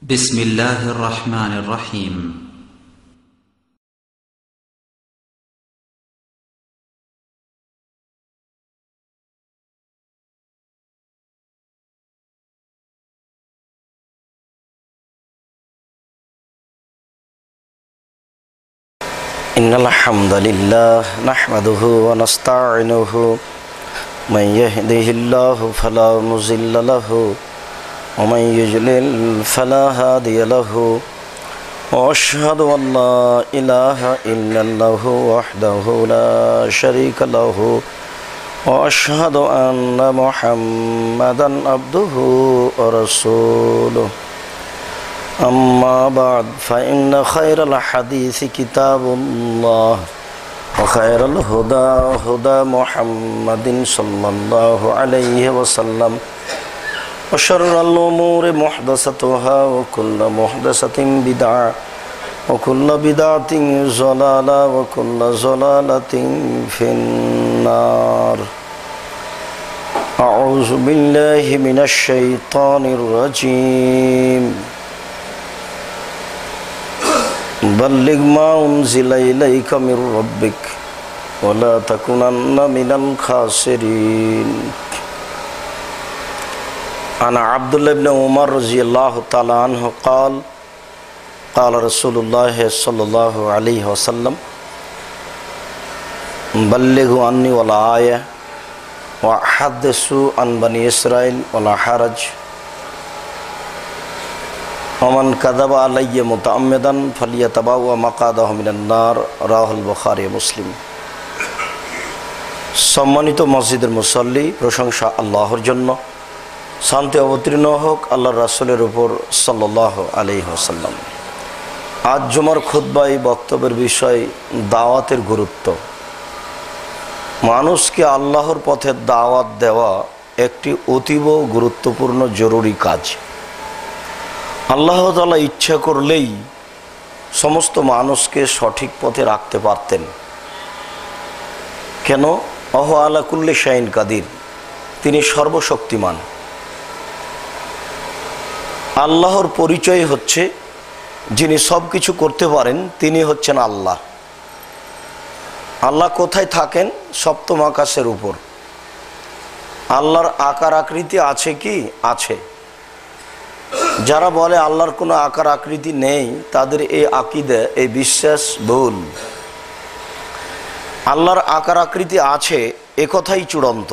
بسم الله الرحمن الرحيم إن الحمد لله نحمده ونستعينه من يهده الله فلا مضل له ومن يضلل فلا هادي له وأشهد أن لا إله إلا الله وحده لا شريك له وأشهد أن محمدا عبده ورسوله أما بعد فإن خير الحديث كتاب الله وخير الهدى هدى محمد صلى الله عليه وسلم وشر الأمور محدثاتها وكل محدثة بدعة وكل بدعة ضلالة وكل ضلالة في النار أعوذ بالله من الشيطان الرجيم بلغ ما أنزل إليك من ربك ولا تكونن من الخاسرين أنا عبد الله بن عمر رضي الله تعالى عنه قال قال رسول الله صلى الله عليه وسلم بلغوا عني ولا آية وحدثوا عن بني إسرائيل ولا حرج Oman কাযাবা আলাইয়া মুতাআম্মিদান ফালিয়াতাবাওয়া মাকাদাহু মিনান নার রাওয়াহুল বুখারী মুসলিম। সম্মানিত মসজিদের মুসল্লি, প্রশংসা আল্লাহর জন্য, শান্তি অবতীর্ণ হোক আল্লাহর রাসূলের উপর সাল্লাল্লাহু আলাইহি ওয়াসাল্লাম। আজ জুমার খুতবায় বক্তব্যের বিষয় দাওয়াতের গুরুত্ব। মানুষকে আল্লাহর পথে দাওয়াত দেওয়া একটি অতীব গুরুত্বপূর্ণ জরুরি কাজ। আল্লাহ তাআলা ইচ্ছা করলেই সমস্ত মানুষকে সঠিক পথে রাখতে পারতেন। কেন? ওয়া আলা কুল্লি শাইইন কাদির, তিনি সর্বশক্তিমান। আল্লাহর পরিচয় হচ্ছে যিনি সব কিছু করতে পারেন, তিনি হচ্ছেন আল্লাহ। আল্লাহ কোথায় থাকেন? সপ্তম আকাশের উপর। আল্লাহর আকার আকৃতি আছে কি? আছে। যারা বলে আল্লাহর কোনো আকার আকৃতি নেই, তাদের এই আকীদা, এই বিশ্বাস ভুল। আল্লাহর আকার আকৃতি আছে, এ কথাই চূড়ান্ত।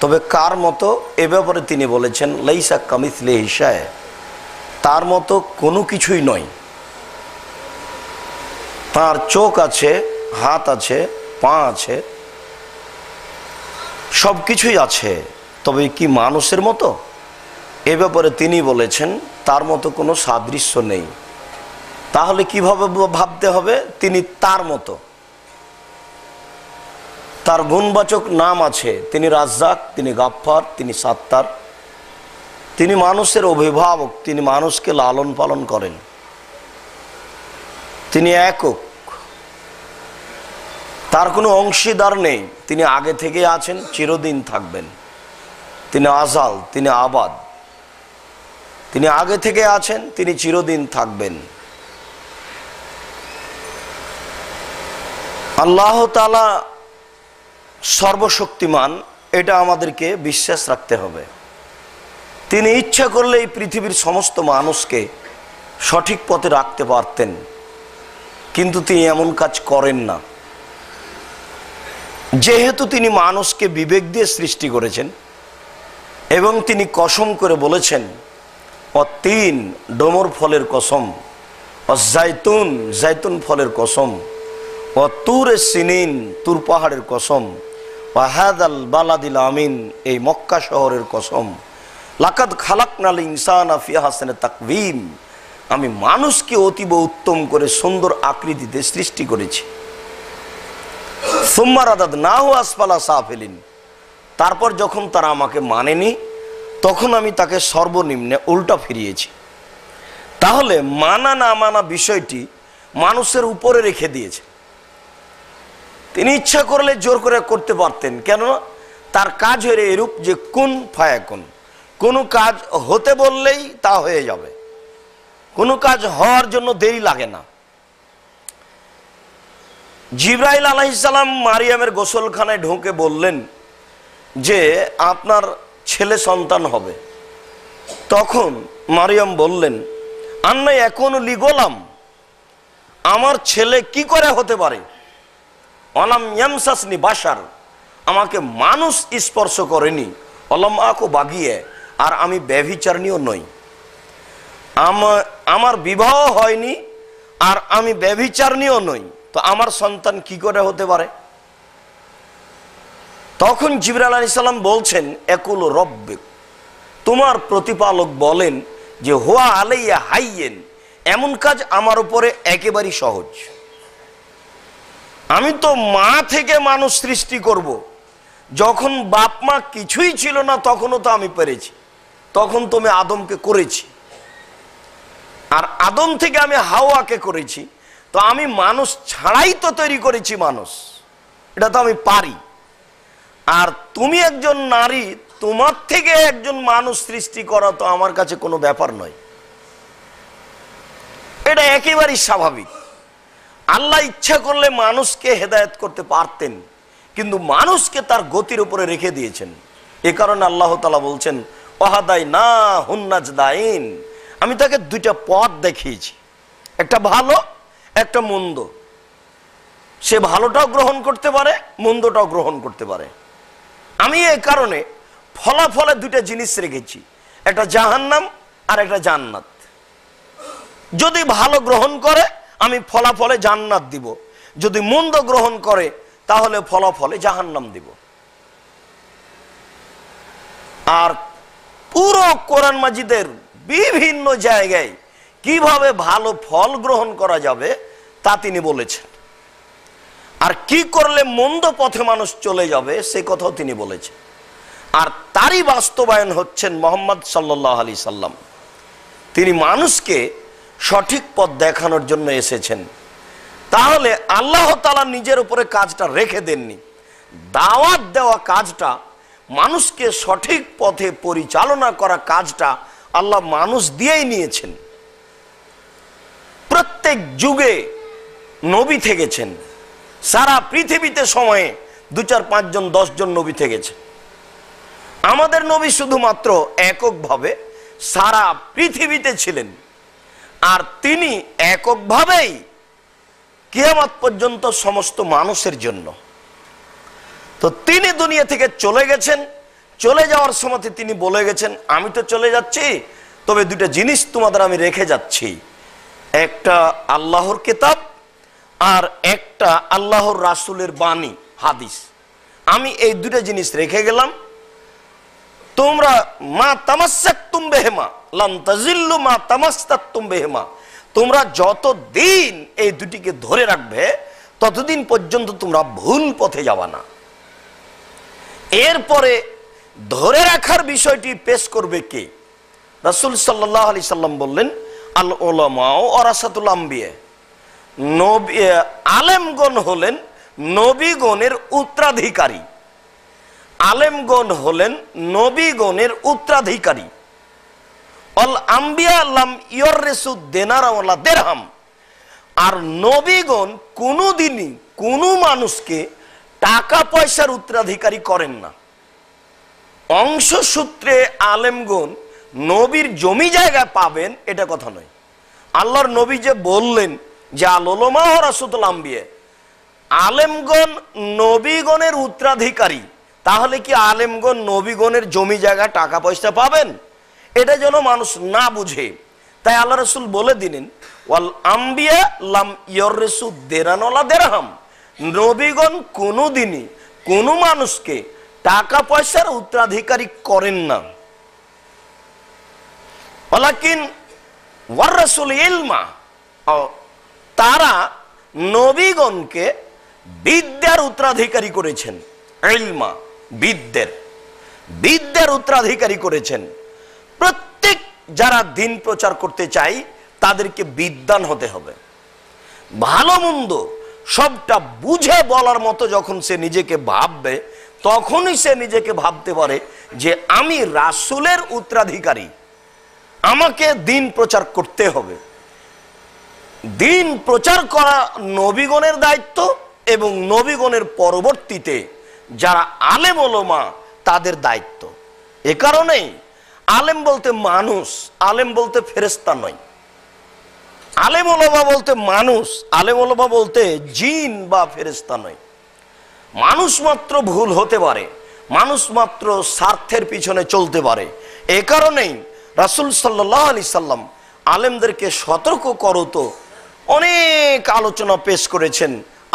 তবে কার মতো? এ ব্যাপারে তিনি বলেছেন লাইসা কামিসলিহি শাই, তার মতো কোনো কিছুই নয়। তার চোখ আছে, হাত আছে, পা আছে, সব কিছুই আছে, তবে কি মানুষের মতো? এ ব্যাপারে তিনি বলেছেন তার মতো কোনো সাদৃশ্য নেই। তাহলে কিভাবে ভাবতে হবে তিনি তার মতো? তার গুণবাচক নাম আছে, তিনি রাজ্জাক, তিনি গাফফার, তিনি সাত্তার, তিনি মানুষের অভিভাবক, তিনি মানুষকে লালন পালন করেন, তিনি একক, তার কোনো অংশীদার নেই, তিনি আগে থেকে আছেন, চিরদিন থাকবেন, তিনি আজাল, তিনি আবাদ, তিনি আগে থেকে আছেন, তিনি চিরদিন থাকবেন। আল্লাহ তাআলা সর্বশক্তিমান, এটা আমাদেরকে বিশ্বাস রাখতে হবে। তিনি ইচ্ছা করলে এই পৃথিবীর সমস্ত মানুষকে সঠিক পথে রাখতে পারতেন, কিন্তু তিনি এমন কাজ করেন না। যেহেতু তিনি মানুষকে বিবেক দিয়ে সৃষ্টি করেছেন এবং তিনি কসম করে বলেছেন অতীন, ডোমর ফলের কসম, অজাইতুন, জাইতুন ফলের কসম, অতুরে সিনিন, তুর পাহাড়ের কসম, ওয়াহাদাল বালাদিল আমিন, এই মক্কা শহরের কসম, লাকাদ খালাকনাল ইনসানা ফি আহসানি তাকওয়িম, আমি মানুষকে অতীব উত্তম করে সুন্দর আকৃতিতে সৃষ্টি করেছি। সুম্মা রাদাদনাহু আসফালা সাফিলিন, তারপর যখন তারা আমাকে মানেনি, তখন আমি তাকে সর্বনিম্নে উল্টা ফিরিয়েছি। তাহলে মানা না মানা বিষয়টি মানুষের উপরে রেখে দিয়েছে। তিনি ইচ্ছা করলে জোর করে করতে পারতেন, কেন? তার কাজ হয়ে এরূপ যে কুন ফায়াকুন, কোনো কাজ হতে বললেই তা হয়ে যাবে, কোনো কাজ হওয়ার জন্য দেরি লাগে না। জিবরাইল আলাইহিস সালাম মারিয়ামের গোসলখানায় ঢুকে বললেন যে আপনার ছেলে সন্তান হবে। তখন মারিয়াম বললেন, আন্না এখন লিগোলাম, আমার ছেলে কি করে হতে পারে? অলাম ইয়ামসাসনি বাশার, আমাকে মানুষ স্পর্শ করেনি, অলাম আকো বাগিয়ে, আর আমি ব্যভিচারিণীও নই, আমার বিবাহ হয়নি আর আমি ব্যভিচারিণীও নই, তো আমার সন্তান কি করে হতে পারে? তখন জিবরাইল আলাইহিস সালাম বলছেন, একুল রব্বিক, তোমার প্রতিপালক বলেন যে হুয়া আলাইয়া হাইয়েন, এমন কাজ আমার উপরে একেবারেই সহজ। আমি তো মা থেকে মানুষ সৃষ্টি করব, যখন বাপ মা কিছুই ছিল না তখনও তো আমি পেরেছি, তখন তো আমি আদমকে করেছি, আর আদম থেকে আমি হাওয়াকে করেছি, তো আমি মানুষ ছাড়াই তো তৈরি করেছি মানুষ, এটা তো আমি পারি। আর তুমি একজন নারী, তোমার থেকে একজন মানুষ সৃষ্টি করা তো আমার কাছে কোনো ব্যাপার নয়, এটা একেবারেই স্বাভাবিক। আল্লাহ ইচ্ছা করলে মানুষকে হেদায়েত করতে পারতেন, কিন্তু মানুষকে তার গতির উপরে রেখে দিয়েছেন। এ কারণে আল্লাহ তাআলা বলছেন, ওয়াহাদাই না হুন্নাজদাইন, আমি তাকে দুইটা পথ দেখিয়েছি, একটা ভালো একটা মন্দ। সে ভালোটাও গ্রহণ করতে পারে, মন্দটাও গ্রহণ করতে পারে। আমি এই কারণে ফলাফলে দুইটা জিনিস রেখেছি, একটা জাহান্নাম আর একটা জান্নাত। যদি ভালো গ্রহণ করে আমি ফলাফলে জান্নাত দিব, যদি মন্দ গ্রহণ করে তাহলে ফলাফলে জাহান্নাম দিব। আর পুরো কোরআন মাজিদের বিভিন্ন জায়গায় কিভাবে ভালো ফল গ্রহণ করা যাবে তা তিনি বলেছেন, আর কি করলে মন্দ পথে মানুষ চলে যাবে সে কথাও তিনি বলেছেন। আর তারই বাস্তবায়ন হচ্ছেন মুহাম্মদ সাল্লাল্লাহু আলাইহি সাল্লাম। তিনি মানুষকে সঠিক পথ দেখানোর জন্য এসেছেন। তাহলে আল্লাহ তাআলা নিজের উপরে কাজটা রেখে দেননি, দাওয়াত দেওয়া কাজটা, মানুষকে সঠিক পথে পরিচালনা করা কাজটা আল্লাহ মানুষ দিয়েই নিয়েছেন। প্রত্যেক যুগে নবী থেকেছেন, সারা পৃথিবীতে সময়ে 2, 4, 5 জন 10 জন নবী থেকেছে। আমাদের নবী শুধুমাত্র এককভাবে সারা পৃথিবীতে ছিলেন, আর তিনি এককভাবেই কিয়ামত পর্যন্ত সমস্ত মানুষের জন্য। তো তিনি দুনিয়া থেকে চলে গেছেন, চলে যাওয়ার সময় তিনি বলে গেছেন, আমি তো চলে যাচ্ছি, তবে দুইটা জিনিস তোমাদের আমি রেখে যাচ্ছি, একটা আল্লাহর কিতাব আর একটা আল্লাহর রাসূলের বাণী হাদিস। আমি এই দুটো জিনিস রেখে গেলাম, তোমরা মা তামাসসাকতুম বিহিমা লান তাজিল্লু মা তামাসসাকতুম বিহিমা, তোমরা যতদিন এই দুটিকে ধরে রাখবে ততদিন পর্যন্ত তোমরা ভুল পথে যাবে না। এরপরে ধরে রাখার বিষয়টি পেশ করবে কে? রাসূল সাল্লাল্লাহু আলাইহি সাল্লাম বললেন, আল উলামা ওয়ারাসাতুল আম্বিয়া, নবী আলেমগণ হলেন নবীগণের উত্তরাধিকারী। আলেমগণ হলেন নবীগণের উত্তরাধিকারী। অল আম্বিয়া লাম ইয়ররিসু দিনার ওয়ালা দিরহাম, আর নবীগণ কোনোদিনই কোনো মানুষকে টাকা পয়সার উত্তরাধিকারী করেন না। অংশসূত্রে আলেমগণ নবীর জমি জায়গা পাবেন এটা কথা নয়। আল্লাহর নবী যে বললেন যে আল উলামা ওয়ারাসাতুল আম্বিয়া, আলেমগণ নবীগণের উত্তরাধিকারী, তাহলে কি আলেমগণ নবীগণের জমি জায়গা টাকা পয়সা পাবেন? এটা যেন মানুষ না বুঝে, তাই আল্লাহ রাসূল বলে দিলেন, ওয়াল আম্বিয়া লাম ইয়ররিসু দিনার ওয়ালা দিরহাম, নবীগণ কোনোদিনই কোনো মানুষকে টাকা পয়সার উত্তরাধিকারী করেন না। ওয়ালাকিন ওয়ারাসুল ইলমা, তারা নবীগণকে বিদ্যার উত্তরাধিকারী করেছেন। ইলমা, বিদ্যার উত্তরাধিকারী করেছেন। প্রত্যেক যারা দিন প্রচার করতে চাই তাদেরকে বিদ্বান হতে হবে। ভালো মন্দ সবটা বুঝে বলার মতো যখন সে নিজেকে ভাববে, তখনই সে নিজেকে ভাবতে পারে যে আমি রাসূলের উত্তরাধিকারী, আমাকে দিন প্রচার করতে হবে। দিন প্রচার করা নবীগণের দায়িত্ব এবং নবীগণের পরবর্তীতে যারা আলেম ওলামা তাদের দায়িত্ব। এ কারণেই আলেম বলতে মানুষ, আলেম বলতে ফেরেশতা নয়। আলেম ওলামা বলতে মানুষ, আলেম ওলামা বলতে জিন বা ফেরেশতা নয়। মানুষ মাত্র ভুল হতে পারে, মানুষ মাত্র স্বার্থের পিছনে চলতে পারে। এ কারণেই রাসূল সাল্লাল্লাহু আলাইহি সাল্লাম আলেমদেরকে সতর্ক করত। অনেক আলোচনা পেশ করেছেন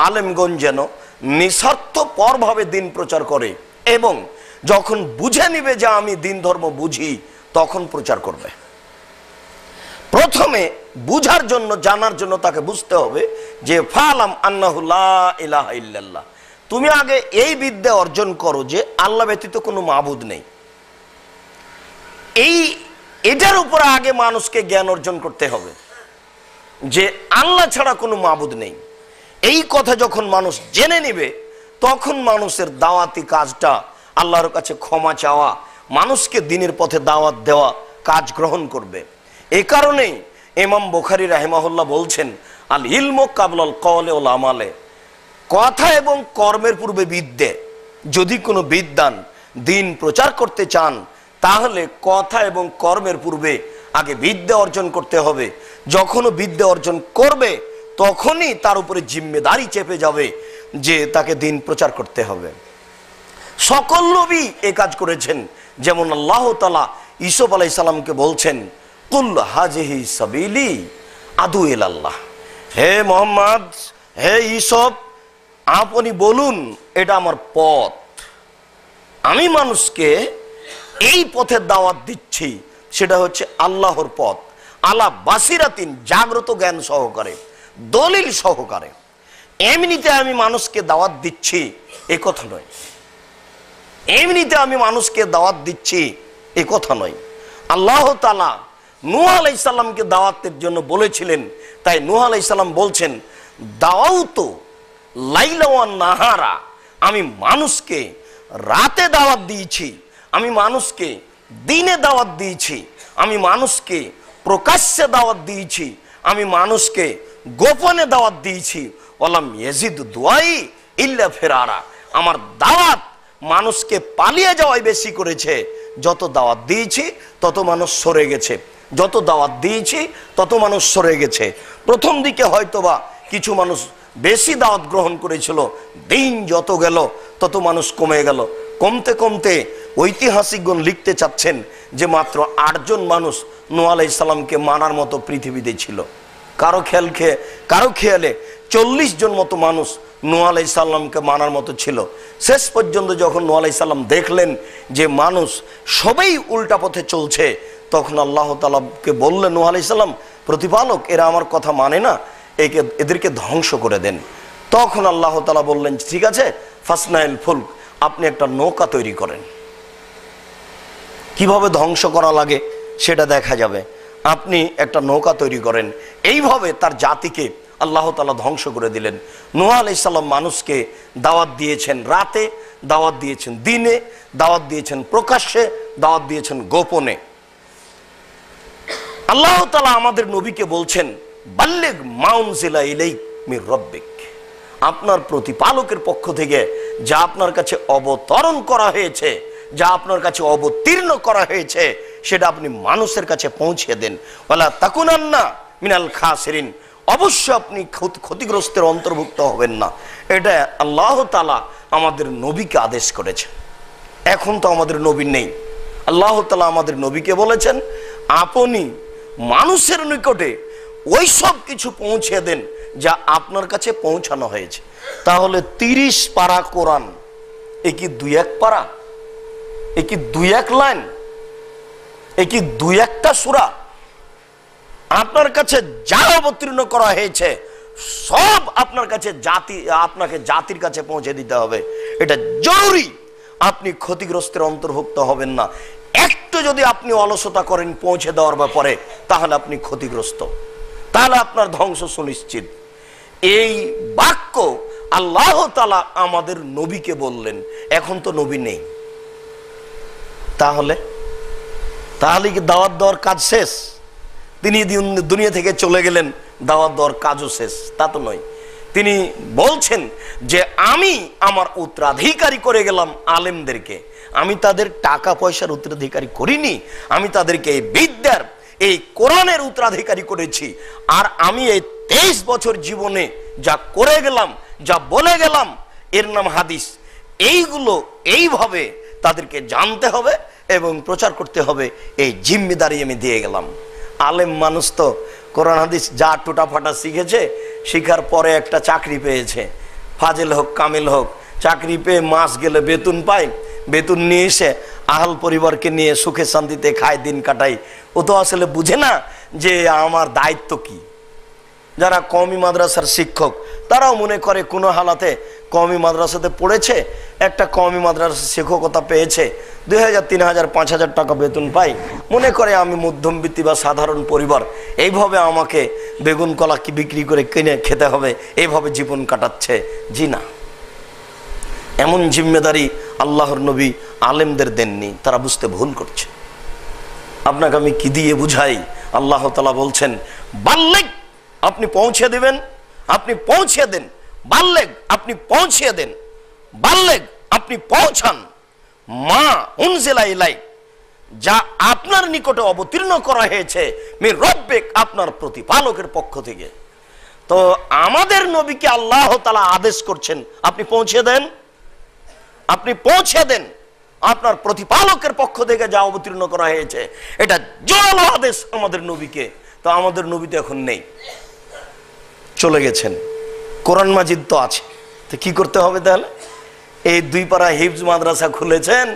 আলেমগণ যেন নিঃস্বার্থপরভাবে দিন প্রচার করে এবং যখন বুঝে নিবে যে আমি দিন ধর্ম বুঝি তখন প্রচার করবে। প্রথমে বুঝার জন্য, জানার জন্য তাকে বুঝতে হবে যে ফালাম আন্নাহু লা ইলাহা ইল্লাল্লাহ, তুমি আগে এই বিদ্যা অর্জন করো যে আল্লাহ ব্যতীত কোনো মাবুদ নেই। এটার উপরে আগে মানুষকে জ্ঞান অর্জন করতে হবে যে আল্লাহ ছাড়া কোনো মাবুদ নেই। এই কথা যখন মানুষ জেনে নিবে তখন মানুষের দাওয়াতি কাজটা, আল্লাহর কাছে ক্ষমা চাওয়া, মানুষকে দ্বীনের পথে দাওয়াত দেওয়া কাজ গ্রহণ করবে। এ কারণেই ইমাম বুখারী রাহিমাহুল্লাহ বলছেন আল ইলমু কাবলাল কওলি ওয়াল আমালে, কথা এবং কর্মের পূর্বে বিদ্যে। যদি কোনো বিদ্বান দিন প্রচার করতে চান তাহলে কথা এবং কর্মের পূর্বে আগে বিদ্যা অর্জন করতে হবে। যখনও বিদ্যা অর্জন করবে তখনই তার উপরে জিম্মেদারি চেপে যাবে যে তাকে দিন প্রচার করতে হবে। সকল নবী এ কাজ করেছেন। যেমন আল্লাহ তাআলা ঈসা আলাইহিস সালামকে বলছেন কুল হাজিহি সাবিলি আদু ইলাল্লাহ, হে মুহাম্মদ, হে ঈসা, আপনি বলুন এটা আমার পথ, আমি মানুষকে এই পথের দাওয়াত দিচ্ছি, সেটা হচ্ছে আল্লাহর পথ, আলা বাসিরাতিন, জাগ্রত জ্ঞান সহকারে, দলিল সহকারে। এমনিতে আমি মানুষকে দাওয়াত দিচ্ছি এ কথা নয়, এমনিতে আমি মানুষকে দাওয়াত দিচ্ছি এ কথা নয়। আল্লাহ তাআলা নূহ আলাইহিস সালামকে দাওয়াতের জন্য বলেছিলেন, তাই নূহ আলাইহিস সালাম বলছেন দাওয়াতু লাইলা ওয়ান নাহারা, আমি মানুষকে রাতে দাওয়াত দিয়েছি, আমি মানুষকে দিনে দাওয়াত দিয়েছি, আমি মানুষকে প্রকাশ্যে দাওয়াত দিয়েছি, আমি মানুষকে গোপনে দাওয়াত দিয়েছি। ওয়ালাম ইয়াজিদ দুআই ইল্লা ফিরারা, আমার দাওয়াত মানুষকে পালিয়ে যাওয়াই বেশি করেছে। যত দাওয়াত দিয়েছি তত মানুষ সরে গেছে, যত দাওয়াত দিয়েছি তত মানুষ সরে গেছে। প্রথম দিকে হয়তোবা কিছু মানুষ বেশি দাওয়াত গ্রহণ করেছিল, দিন যত গেল তত মানুষ কমে গেল। কমতে কমতে ঐতিহাসিকগণ লিখতে চাচ্ছেন যে মাত্র 8 জন মানুষ নূহ আলাইহিস সালামকে মানার মতো পৃথিবীতে ছিল। কারো খেয়ালে 40 জন মতো মানুষ নূহ আলাইহিস সালামকে মানার মতো ছিল। শেষ পর্যন্ত যখন নূহ আলাইহিস সালাম দেখলেন যে মানুষ সবাই উল্টা পথে চলছে, তখন আল্লাহ তাআলাকে বললেন নূহ আলাইহিস সালাম, প্রতিপালক, এরা আমার কথা মানে না, এদেরকে ধ্বংস করে দেন। তখন আল্লাহ তাআলা বললেন ঠিক আছে, ফাসনাইল ফুলক, আপনি একটা নৌকা তৈরি করেন। কিভাবে ধ্বংস করা লাগে সেটা দেখা যাবে, আপনি একটা নৌকা তৈরি করেন। এইভাবে তার জাতিকে আল্লাহ তাআলা ধ্বংস করে দিলেন। নূহ আলাইহিস সালাম মানুষকে দাওয়াত দিয়েছেন রাতে, দাওয়াত দিয়েছেন দিনে, দাওয়াত দিয়েছেন প্রকাশ্যে, দাওয়াত দিয়েছেন গোপনে। আল্লাহ তাআলা আমাদের নবীকে বলছেন বাল্লিগ মা উনজিলা ইলাইক মির রাব্বিক, আপনার প্রতিপালকের পক্ষ থেকে যা আপনার কাছে অবতরণ করা হয়েছে, যা আপনার কাছে অবতীর্ণ করা হয়েছে, সেটা আপনি মানুষের কাছে পৌঁছে দেন। ওয়ালা তাকুনান্না মিনাল খাসিরিন, অবশ্য আপনি ক্ষতিগ্রস্তের অন্তর্ভুক্ত হবেন না। এটা আল্লাহ তাআলা আমাদের নবীকে আদেশ করেছে। এখন তো আমাদের নবী নেই, আল্লাহ তাআলা আমাদের নবীকে বলেছেন আপনি মানুষের নিকটে ওই সব কিছু পৌঁছে দেন যা আপনার কাছে পৌঁছানো হয়েছে। তাহলে 30 পারা কোরআন, এ কি 2-1 পারা? এ কি 2-1 লাইন? এ কি 2-1টা সূরা? আপনার কাছে যা অবতীর্ণ করা হয়েছে সব আপনার কাছে আপনাকে জাতির কাছে পৌঁছে দিতে হবে। এটা জরুরি, আপনি ক্ষতিগ্রস্তের অন্তর্ভুক্ত হবেন না। একটু যদি আপনি অলসতা করেন পৌঁছে দেওয়ার ব্যাপারে, তাহলে আপনি ক্ষতিগ্রস্ত, তাহলে আপনার ধ্বংস সুনিশ্চিত। এই বাক্য আল্লাহ তাআলা আমাদের নবীকে বললেন। এখন তো নবী নেই, তাহলে কি দাওয়াত দেওয়ার কাজ শেষ? তিনি দুনিয়া থেকে চলে গেলেন, দাওয়াত দেওয়ার কাজও শেষ? তা তো নয়। তিনি বলছেন যে আমি আমার উত্তরাধিকারী করে গেলাম আলেমদেরকে, আমি তাদের টাকা পয়সার উত্তরাধিকারী করিনি, আমি তাদেরকে এই বিদ্যার, এই কোরআনের উত্তরাধিকারী করেছি। আর আমি এই 23 বছর জীবনে যা করে গেলাম, যা বলে গেলাম, এর নাম হাদিস। এইগুলো এইভাবে তাদেরকে জানতে হবে এবং প্রচার করতে হবে, এই জিম্মেদারি আমি দিয়ে গেলাম। আলেম মানুষ তো কোরআন হাদিস যা টুটাফাটা শিখেছে, শিখার পরে একটা চাকরি পেয়েছে, ফাজিল হোক কামিল হোক, চাকরি পেয়ে মাস গেলে বেতন পায়, বেতন নিয়ে এসে আহাল পরিবারকে নিয়ে সুখে শান্তিতে খায়, দিন কাটায়। ও তো আসলে বুঝে না যে আমার দায়িত্ব কি। যারা কওমি মাদ্রাসার শিক্ষক, তারাও মনে করে কোনো হালাতে কওমি মাদ্রাসাতে পড়েছে, একটা কওমি মাদ্রাসা শিক্ষকতা পেয়েছে, 2000, 3000, 5000 টাকা বেতন পাই, মনে করে আমি মধ্যমবিত্তি বা সাধারণ পরিবার, এইভাবে আমাকে বেগুন কলা কি বিক্রি করে কিনে খেতে হবে, এইভাবে জীবন কাটাচ্ছে। জি না, এমন জিম্মেদারি আল্লাহর নবী আলেমদের দেননি, তারা বুঝতে ভুল করছে। আপনাকে আমি কি দিয়ে বুঝাই? আল্লাহ তাআলা বলছেন বাল্লিগ, আপনি পৌঁছে দিবেন, আপনি পৌঁছে দেন। বাল্লিগ, আপনি পৌঁছে দেন। বাল্লিগ, আপনি পৌঁছান। মা উনজিলা ইলাইক, যা আপনার নিকটে অবতীর্ণ করা হয়েছে মির রব্বিক, আপনার প্রতিপালকের পক্ষ থেকে। তো আমাদের নবীকে আল্লাহ তাআলা আদেশ করছেন আপনি পৌঁছে দেন, আপনি পৌঁছে দেন আপনার প্রতিপালকের পক্ষ থেকে যা অবতীর্ণ করা হয়েছে। এটা জোরালো আদেশ আমাদের নবীকে। তো আমাদের নবী তো এখন নেই, চলে গেছেন। কোরআন মাজিদ তো আছে, তো কি করতে হবে তাহলে? এই 2 পাড়া হিফজ মাদ্রাসা খুলেছেন,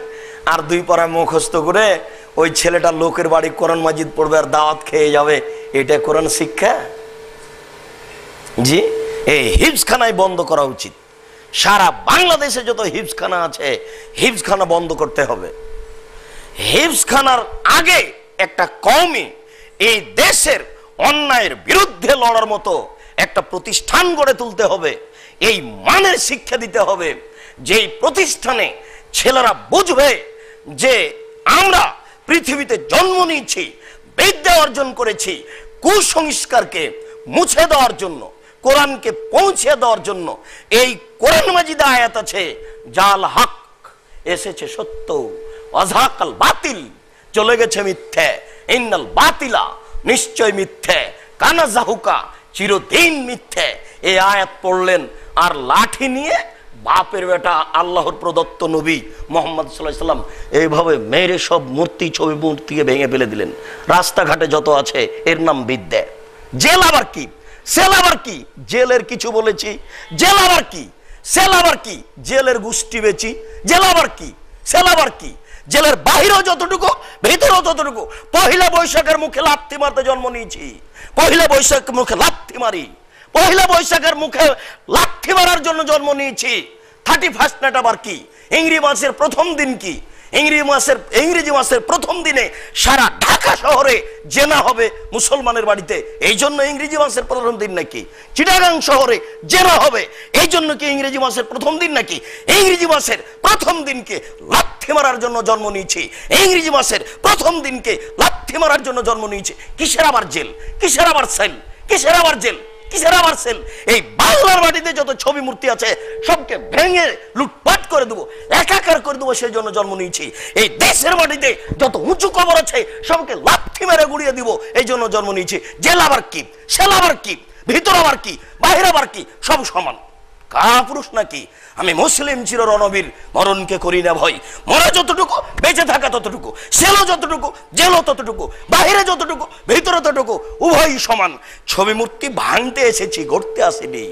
আর 2 পাড়া মুখস্থ করে ওই ছেলেটা লোকের বাড়ি কোরআন মাজিদ পড়বে আর দাওয়াত খেয়ে যাবে, এটা কোরআন শিক্ষা? জি, এই হিফজখানায় বন্ধ করা উচিত। সারা বাংলাদেশে যত হিফজখানা আছে, হিফজখানা বন্ধ করতে হবে। হিফজখানার আগে একটা কওমি এই দেশের অন্যায়ের বিরুদ্ধে লড়ার মতো একটা প্রতিষ্ঠান গড়ে তুলতে হবে। এই মানের শিক্ষা দিতে হবে, যেই প্রতিষ্ঠানে ছেলেরা বুঝবে যে আমরা পৃথিবীতে জন্ম নিয়েছি, বিদ্যা অর্জন করেছি কুসংস্কারকে মুছে দেওয়ার জন্য, কোরআনকে পৌঁছে দেওয়ার জন্য। এই কোরআন মাজিদে আয়াত আছে, জাল হক, এসেছে সত্য, ওয়াজাকাল বাতিল, চলে গেছে মিথ্যে, ইন্নাল বাতিলা, নিশ্চয় মিথ্যে, কানা জাহুকা, চিরদিন মিথ্যে। এই আয়াত পড়লেন আর লাঠি নিয়ে বাপের বেটা আল্লাহর প্রদত্ত নবী মুহাম্মদ সাল্লাল্লাহু আলাইহি সাল্লাম এইভাবে মেরে সব মূর্তি, ছবি মূর্তিকে ভেঙে ফেলে দিলেন। রাস্তাঘাটে যত আছে এর নাম বিদ্যা। জেল আবার কি, সেল আবার কি? জেলের কিছু বলেছি, জেল আবার কি, সেল আবার কি? জেলের গোষ্ঠী বেচি, জেল আবার কি, সেল আবার কি? জেলের বাহিরেও যতটুকু, ভেতরেও ততটুকু। পহিলা বৈশাখের মুখে লাথি মারতে জন্ম নিয়েছি, পহিলা বৈশাখের মুখে লাথি মারি, পহিলা বৈশাখের মুখে লাথি মারার জন্য জন্ম নিয়েছি। 31st নাইট আবার কি? ইংরেজি মাসের প্রথম দিন কি? ইংরেজি মাসের প্রথম দিনে সারা ঢাকা শহরে জেনা হবে মুসলমানের বাড়িতে, এই জন্য ইংরেজি মাসের প্রথম দিন নাকি? চিটাগাং শহরে জেনা হবে, এই জন্য কি ইংরেজি মাসের প্রথম দিন নাকি? ইংরেজি মাসের প্রথম দিনকে লাথি মারার জন্য জন্ম নিয়েছি, ইংরেজি মাসের প্রথম দিনকে লাথি মারার জন্য জন্ম নিয়েছি। কিসের আবার জেল, কিসের আবার সেল, কিসের আবার জেল, কিসের আবার সেল? এই বাংলার মাটিতে যত ছবি মূর্তি আছে সবকে ভেঙে লুটপাট করে দেবো, একাকার করে দেবো, সেই জন্য জন্ম নিয়েছি। এই দেশের মাটিতে যত উঁচু কবর আছে সবকে লাথি মেরে গুড়িয়ে দিব, এই জন্য জন্ম নিয়েছি। জেল আবার কি, সেল আবার কি, ভিতর আবার কি, বাহির আবার কি, সব সমান। কাপুরুষ নাকি? আমি মুসলিম চির রণবীর, মরণকে করি না ভয়। মরা যতটুকু, বেঁচে থাকা ততটুকু, সেলও যতটুকু, জেলও ততটুকু, বাহিরে যতটুকু, ভিতরে ততটুকু, উভয়ই সমান। ছবি মূর্তি ভাঙতে এসেছি, গড়তে আসেনি।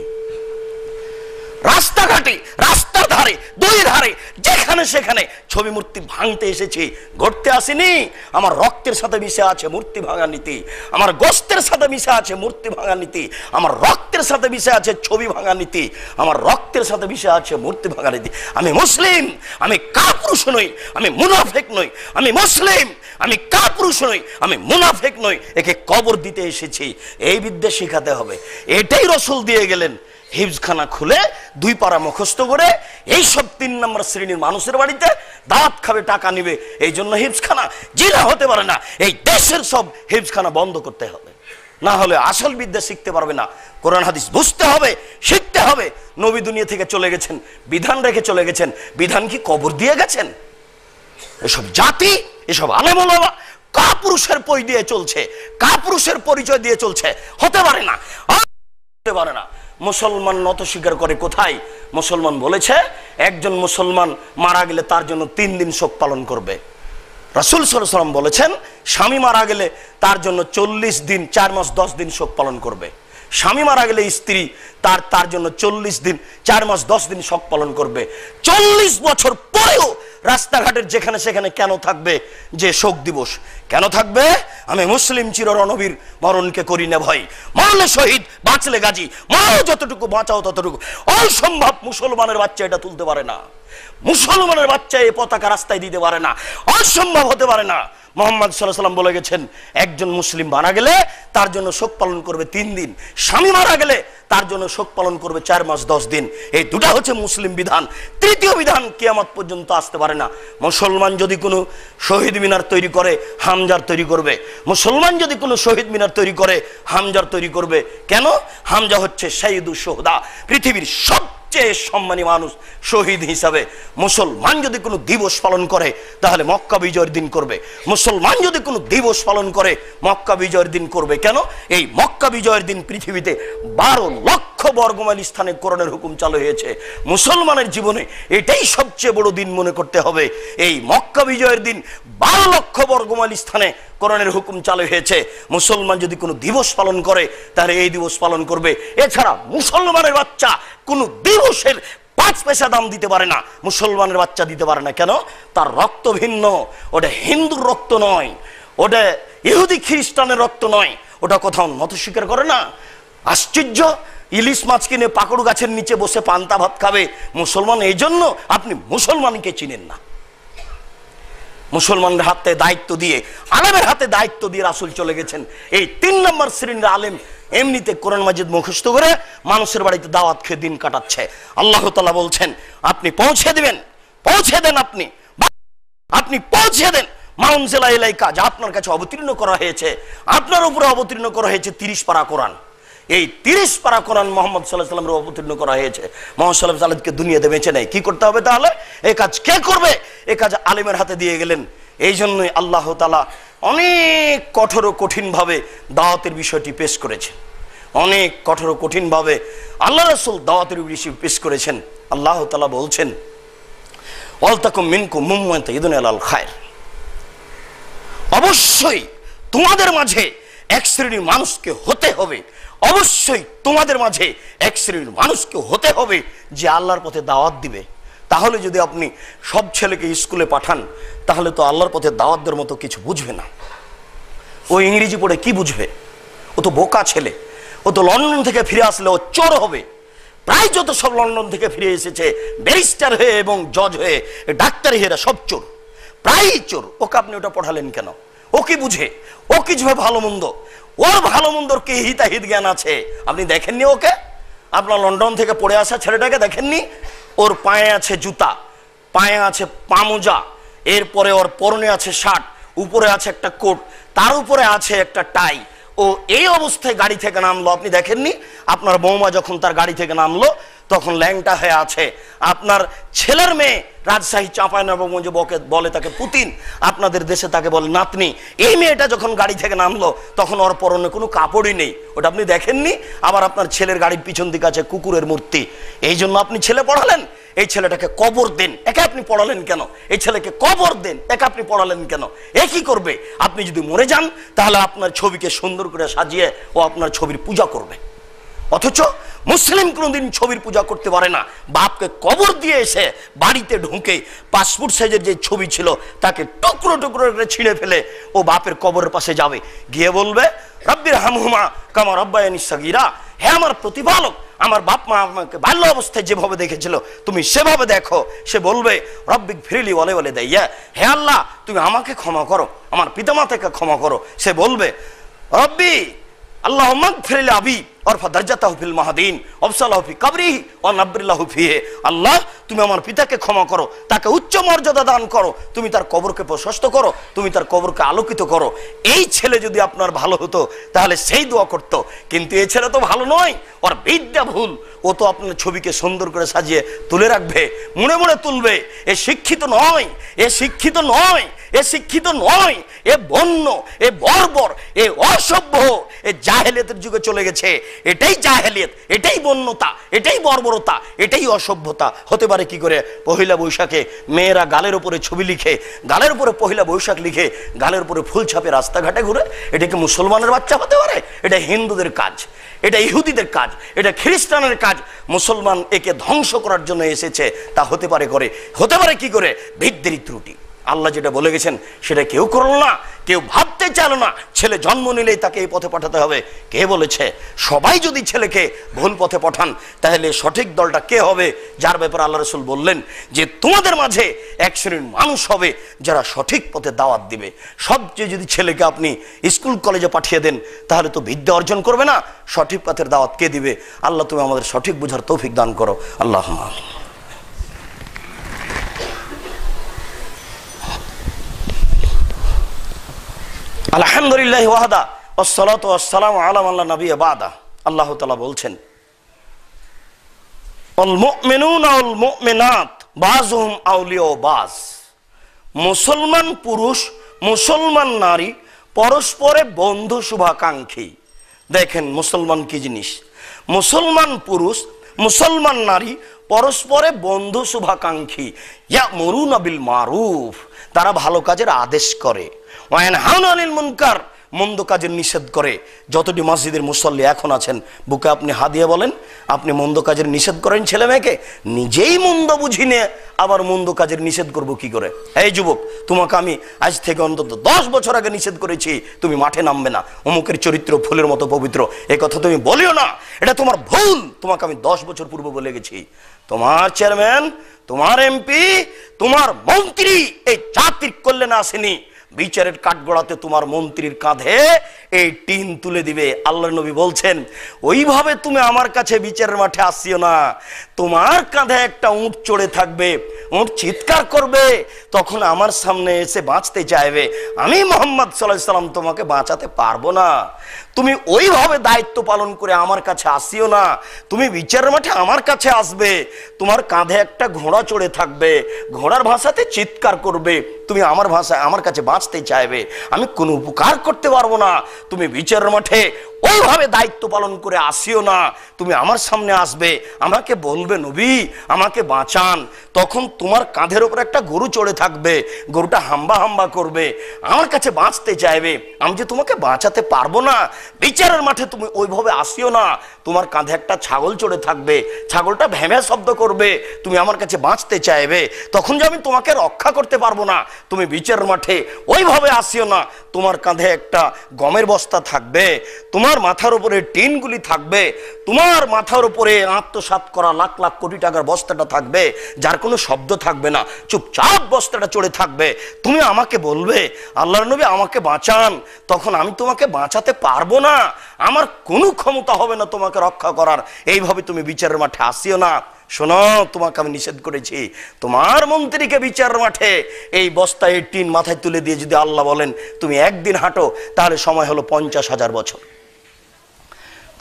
রাস্তাঘাটে, রাস্তার ধারে, 2 ধারে, যেখানে সেখানে ছবি মূর্তি ভাঙতে এসেছি, গড়তে আসেনি। আমার রক্তের সাথে মিশে আছে মূর্তি ভাঙা নীতি, আমার গোস্তের সাথে মিশে আছে মূর্তি ভাঙা নীতি, আমার রক্তের সাথে মিশে আছে ছবি ভাঙা নীতি, আমার রক্তের সাথে মিশে আছে মূর্তি ভাঙা নীতি। আমি মুসলিম, আমি কাপুরুষ নই, আমি মুনাফিক নই। আমি মুসলিম, আমি কাপুরুষ নই, আমি মুনাফিক নই। একে কবর দিতে এসেছি, এই বিদ্যা শেখাতে হবে। এটাই রাসূল দিয়ে গেলেন। হিফজখানা খুলে 2 পারা মুখস্থ করে এইসব 3 নম্বর শ্রেণীর মানুষের বাড়িতে দাওয়াত খাবে, টাকা নিবে। এই জন্য হিফজখানা জিনা হতে পারে না। এই দেশের সব হিফজখানা বন্ধ করতে হবে, না হলে আসল বিদ্যা শিখতে পারবে না। কোরআন হাদিস বুঝতে হবে, শিখতে হবে। নবী দুনিয়া থেকে চলে গেছেন, বিধান রেখে চলে গেছেন। বিধান কি কবর দিয়ে গেছেন? এসব জাতি, এসব আলেম ওলামা কাপুরুষের পই দিয়ে চলছে, কাপুরুষের পরিচয় দিয়ে চলছে। হতে পারে না, হতে পারে না। মুসলমান নত স্বীকার করে কোথায়? মুসলমান বলেছে একজন মুসলমান মারা গেলে তার জন্য 3 দিন শোক পালন করবে। রাসূল সাল্লাল্লাহু আলাইহি ওয়াসাল্লাম বলেছেন স্বামী মারা গেলে তার জন্য 40 দিন 4 মাস 10 দিন শোক পালন করবে। স্বামী মারা গেলে স্ত্রী তার জন্য 40 দিন 4 মাস 10 দিন শোক পালন করবে। 40 বছর পরেও রাস্তাঘাটের যেখানে সেখানে কেন থাকবে যে শোক দিবস? কেন থাকবে? আমি মুসলিম চির রণবীর, মরণকে করি না ভয়, মরলে শহীদ বাঁচলে গাজী, মারো যতটুকু বাঁচাও ততটুকু। অসম্ভব, মুসলমানের বাচ্চা এটা তুলতে পারে না, মুসলমানের বাচ্চা এই পতাকা রাস্তায় দিতে পারে না, অসম্ভব, হতে পারে না। মুহাম্মদ সাল্লাল্লাহু আলাইহি ওয়াসাল্লাম বলে গেছেন একজন মুসলিম মারা গেলে তার জন্য শোক পালন করবে 3 দিন, স্বামী মারা গেলে তার জন্য শোক পালন করবে 4 মাস 10 দিন। এই দুটা হচ্ছে মুসলিম বিধান। তৃতীয় বিধান কিয়ামত পর্যন্ত আসতে পারে না। মুসলমান যদি কোনো শহীদ মিনার তৈরি করে, হামজার তৈরি করবে। মুসলমান যদি কোনো শহীদ মিনার তৈরি করে, হামজার তৈরি করবে। কেন? হামজা হচ্ছে সাইয়্যিদুশ শুহাদা, পৃথিবীর সবচেয়ে সম্মানী মানুষ শহীদ হিসাবে। মুসলমান যদি কোনো দিবস পালন করে তাহলে মক্কা বিজয়ের দিন করবে। মুসলমান যদি কোনো দিবস পালন করে মক্কা বিজয়ের দিন করবে। কেন? এই মক্কা বিজয়ের দিন পৃথিবীতে 12 লক্ষ বর্গমাইল স্থানে কোরআনের হুকুম চালু হয়েছে। মুসলমানের জীবনে এটাই সবচেয়ে বড় দিন মনে করতে হবে। এই মক্কা বিজয়ের দিন 12 লক্ষ বর্গমাইল স্থানে কোরআনের হুকুম চালু হয়েছে। মুসলমান যদি কোনো দিবস পালন করে তাহলে এই দিবস পালন করবে। এছাড়া মুসলমানের বাচ্চা কোনো দিবসের 5 পয়সা দাম দিতে পারে না, মুসলমানের বাচ্চা দিতে পারে না। কেন? তার রক্ত ভিন্ন, ওটা হিন্দুর রক্ত নয়, ওটা ইহুদি খ্রিস্টানের রক্ত নয়, ওটা কোথাও নত স্বীকার করে না। আশ্চর্য, ইলিশ মাছ কিনে পাকড় গাছের নিচে বসে পান্তা ভাত খাবে মুসলমান। এই জন্য আপনি মুসলমানকে চিনেন না। মুসলমানদের হাতে দায়িত্ব দিয়ে, আলেমের হাতে দায়িত্ব দিয়ে রাসূল চলে গেছেন। এই 3 নম্বর শ্রেণীর আলেম এমনিতে কোরআন মাজিদ মুখস্থ করে মানুষের বাড়িতে দাওয়াত খেয়ে দিন কাটাচ্ছে। আল্লাহ তাআলা বলছেন আপনি পৌঁছে দিবেন, পৌঁছে দেন, আপনি পৌঁছে দেন। মাউনজিলা ইলাইকা, যা আপনার কাছে অবতীর্ণ করা হয়েছে, আপনার উপরে অবতীর্ণ করা হয়েছে 30 পারা কোরআন। এই 30 পারা কোরআন মুহাম্মদ সাল্লাল্লাহু আলাইহি ওয়াসাল্লামের অবতীর্ণ করা হয়েছে। মুহাম্মদ সাল্লাল্লাহু আলাইহি ওয়াসাল্লামকে দুনিয়াতে বেঁচে নেই, কি করতে হবে তাহলে? এই কাজ কে করবে? এই কাজ আলেমের হাতে দিয়ে গেলেন। এই জন্যই আল্লাহ তাআলা অনেক কঠোর ও কঠিনভাবে দাওয়াতের বিষয়টি পেশ করেছেন। অনেক কঠোর ও কঠিনভাবে আল্লাহ রাসূল দাওয়াতের বিষয় পেশ করেছেন। আল্লাহ তাআলা বলছেন ওয়ালতাকুম মিনকুম উম্মাতুন ইয়াদউনা ইলাল খায়র, অবশ্যই তোমাদের মাঝে এক শ্রেণীর মানুষকে হতে হবে, অবশ্যই তোমাদের মাঝে এক শ্রেণীর মানুষকে হতে হবে যে আল্লাহর পথে দাওয়াত দিবে। তাহলে যদি আপনি সব ছেলেকে স্কুলে পাঠান তাহলে তো আল্লাহর পথে দাওয়াত দেওয়ার মতো কিছু বুঝবে না। ও ইংরেজি পড়ে কি বুঝবে? ও তো বোকা ছেলে। ও তো লন্ডন থেকে ফিরে আসলে ও চোর হবে। প্রায় যত সব লন্ডন থেকে ফিরে এসেছে ব্যারিস্টার হয়ে এবং জজ হয়ে, ডাক্তারি হয়ে, সব চোর, প্রায়ই চোর। ওকে আপনি ওটা পড়ালেন কেন? ও কি বুঝে? ও কি বুঝবে ভালো মন্দ? ওর ভালো মন্দর কি হিতাহিত জ্ঞান আছে? আপনি দেখেননি ওকে? আপনার লন্ডন থেকে পড়ে আসা ছেলেটাকে দেখেননি? ওর পায়ে আছে জুতা, পায়ে আছে পামোজা, এরপরে ওর পরনে আছে শার্ট, উপরে আছে একটা কোট, তার উপরে আছে একটা টাই। ও এই অবস্থায় গাড়ি থেকে নামলো, আপনি দেখেননি? আপনার বৌমা যখন তার গাড়ি থেকে নামলো তখন ল্যাংটা হয়ে আছে। আপনার ছেলের মেয়ে রাজশাহী চাঁপাইনবাবগঞ্জে বলে তাকে পুতিন, আপনাদের দেশে তাকে বলে নাতনি। এই মেয়েটা যখন গাড়ি থেকে নামলো তখন ওর পরনে কোনো কাপড়ই নেই, ওটা আপনি দেখেননি? আবার আপনার ছেলের গাড়ির পিছন দিকে আছে কুকুরের মূর্তি। এই জন্য আপনি ছেলে পড়ালেন, এই ছেলেটাকে কবর দেন, একে আপনি পড়ালেন কেন? এই ছেলেকে কবর দেন, একে আপনি পড়ালেন কেন? এ কি করবে? আপনি যদি মরে যান তাহলে আপনার ছবিকে সুন্দর করে সাজিয়ে ও আপনার ছবির পূজা করবে। অথচ মুসলিম কোনোদিন ছবির পূজা করতে পারে না। বাপকে কবর দিয়ে এসে বাড়িতে ঢুকে পাসপোর্ট সাইজের যে ছবি ছিল তাকে টুকরো টুকরো করে ছিঁড়ে ফেলে ও বাপের কবরের পাশে যাবে, গিয়ে বলবে রব্বির হামহুমা কামা রাব্বায়ানি সাগীরা, হে আমার প্রতিপালক, আমার বাপ মা আমাকে বাল্য অবস্থায় যেভাবে দেখেছিল তুমি সেভাবে দেখো। সে বলবে রব্বিক ফিরলি ওয়ালে ওয়ালে দাইয়া, হে আল্লাহ তুমি আমাকে ক্ষমা করো, আমার পিতামাতাকে ক্ষমা করো। সে বলবে রব্বি আল্লাহুম্মা গফির লি আবি ওরফা দারজাতাহু ফিল মাহাদিন ওয়াবসালাহু ফি কবরিহি ওয়া নাব্বিরলাহু ফিহি। আল্লাহ তুমি আমার পিতাকে ক্ষমা করো, তাকে উচ্চ মর্যাদা দান করো, তুমি তার কবরকে প্রশস্ত করো, তুমি তার কবরকে আলোকিত করো। এই ছেলে যদি আপনার ভালো হতো তাহলে সেই দোয়া করত, কিন্তু এই ছেলে তো ভালো নয়, ওর বিদ্যা ভুল। ও তো আপনার ছবিকে সুন্দর করে সাজিয়ে তুলে রাখবে, মনে মনে তুলবে। এ শিক্ষিত নয়, এ শিক্ষিত নয়, এ শিক্ষিত নয়, এ বন্য, এ বর্বর, এ অসভ্য, এ জাহেলিয়াতের যুগে চলে গেছে। এটাই জাহেলিয়াত, এটাই বন্যতা, এটাই বর্বরতা, এটাই অসভ্যতা। হতে পারে কি করে? পহিলা বৈশাখে মেয়েরা গালের উপরে ছবি লিখে, গালের উপরে পহিলা বৈশাখ লিখে, গালের উপরে ফুল ছাপে রাস্তাঘাটে ঘুরে। এটা কি মুসলমানের বাচ্চা হতে পারে? এটা হিন্দুদের কাজ, এটা ইহুদিদের কাজ, এটা খ্রিস্টানের কাজ। মুসলমান একে ধ্বংস করার জন্য এসেছে, তা হতে পারে করে? হতে পারে কি করে? ভিত্তির ত্রুটি। আল্লাহ যেটা বলে গেছেন সেটা কেউ করল না, কেউ ভাবতে চাইল না। ছেলে জন্ম নিলেই তাকে এই পথে পাঠাতে হবে। কে বলেছে? সবাই যদি ছেলেকে ভুল পথে পাঠান তাহলে সঠিক দলটা কে হবে? যার ব্যাপারে আল্লাহ রাসূল বললেন যে তোমাদের মাঝে এক শ্রেণীর মানুষ হবে যারা সঠিক পথে দাওয়াত দিবে। সবচেয়ে যদি ছেলেকে আপনি স্কুল কলেজে পাঠিয়ে দেন তাহলে তো বিদ্যা অর্জন করবে না, সঠিক পথের দাওয়াত কে দিবে? আল্লাহ তুমি আমাদের সঠিক বোঝার তৌফিক দান করো। আল্লাহুম্মা আমিন। আলহামদুলিল্লাহ ওয়াহদা ওয়াসসালাতু ওয়াসসালামু আলা মান লা নাবিয়্যা বাদা। আল্লাহ তাআলা বলছেন আল মুমিনুনা ওয়াল মুমিনাত বাযুহুম আউলিয়া বায। মুসলমান পুরুষ, মুসলমান নারী পরস্পরে বন্ধু শুভাকাঙ্ক্ষী। দেখেন মুসলমান কি জিনিস। মুসলমান পুরুষ, মুসলমান নারী পরস্পরে বন্ধু শুভাকাঙ্ক্ষী। ইয়ামুরুনা বিল মারুফ, তারা ভালো কাজের আদেশ করে। ওয়া ইয়ানহাউনা আনিল মুনকার, মন্দ কাজের নিষেধ করে। যতটি মসজিদের মুসল্লি এখন আছেন বুকে আপনি হাত দিয়ে বলেন আপনি মন্দ কাজের নিষেধ করেন ছেলে মেয়েকে? নিজেই মন্দ বুঝি নে আবার মন্দ কাজের নিষেধ করব কি করে? এই যুবক, তোমাকে আমি আজ থেকে অন্তত 10 বছর আগে নিষেধ করেছি তুমি মাঠে নামবে না, অমুকের চরিত্র ফুলের মতো পবিত্র, এই কথা তুমি বলিও না, এটা তোমার ভুল। তোমাকে আমি 10 বছর পূর্বে বলে গেছি। তোমার চেয়ারম্যান, তোমার এমপি, তোমার মন্ত্রী এই জাতির কল্যাণে আসেনি। বিচারের কাঠগড়াতে তোমার মন্ত্রীর কাঁধে এই টিন তুলে দিবে। আল্লাহর নবী বলছেন ওইভাবে তুমি আমার কাছে বিচারের মাঠে আসিও না। তোমার কাঁধে একটা উট চড়ে থাকবে, উট চিৎকার করবে, তখন আমার সামনে এসে বাঁচতে চাইবে। আমি মুহাম্মদ সাল্লাল্লাহু আলাইহি সাল্লাম তোমাকে বাঁচাতে পারবো না। তুমি ওইভাবে দায়িত্ব পালন করে আমার কাছে আসিও না। তুমি বিচারের মাঠে আমার কাছে আসবে, তোমার কাঁধে একটা ঘোড়া চড়ে থাকবে, ঘোড়ার ভাষাতে চিৎকার করবে, তুমি আমার ভাষায় আমার কাছে বাঁচতে চাইবে, আমি কোনো উপকার করতে পারবো না। তুমি বিচারের মাঠে ওইভাবে দায়িত্ব পালন করে আসিও না। তুমি আমার সামনে আসবে, আমাকে বলবে নবী আমাকে বাঁচান, তখন তোমার কাঁধের ওপর একটা গরু চড়ে থাকবে, গরুটা হাম্বা হাম্বা করবে, আমার কাছে বাঁচতে চাইবে, আমি যে তোমাকে বাঁচাতে পারবো না। বিচারের মাঠে তুমি ওইভাবে আসিও না। তোমার কাঁধে একটা ছাগল চড়ে থাকবে, ছাগলটা ভ্যাঁ শব্দ করবে, তুমি আমার কাছে বাঁচতে চাইবে, তখন যে আমি তোমাকে রক্ষা করতে পারবো না। তুমি বিচারের মাঠে ওইভাবে আসিও না। তোমার কাঁধে একটা গমের বস্তা থাকবে, তোমার মাথার উপরে টিনগুলি থাকবে, তোমার মাথার উপরে আত্মসাৎ করা লাখ লাখ কোটি টাকার বস্তাটা থাকবে, যার কোনো শব্দ থাকবে না, চুপচাপ বস্তাটা চড়ে থাকবে। তুমি আমাকে বলবে আল্লাহর নবী আমাকে বাঁচান, তখন আমি তোমাকে বাঁচাতে পারবো না, আমার কোনো ক্ষমতা হবে না তোমাকে রক্ষা করার। এইভাবে তুমি বিচারের মাঠে আসিও না। শোনো, তোমাকে আমি নিষেধ করেছি। তোমার মন্ত্রীকে বিচারের মাঠে এই বস্তায় টিন মাথায় তুলে দিয়ে যদি আল্লাহ বলেন তুমি একদিন হাঁটো, তাহলে সময় হলো 50,000 বছর।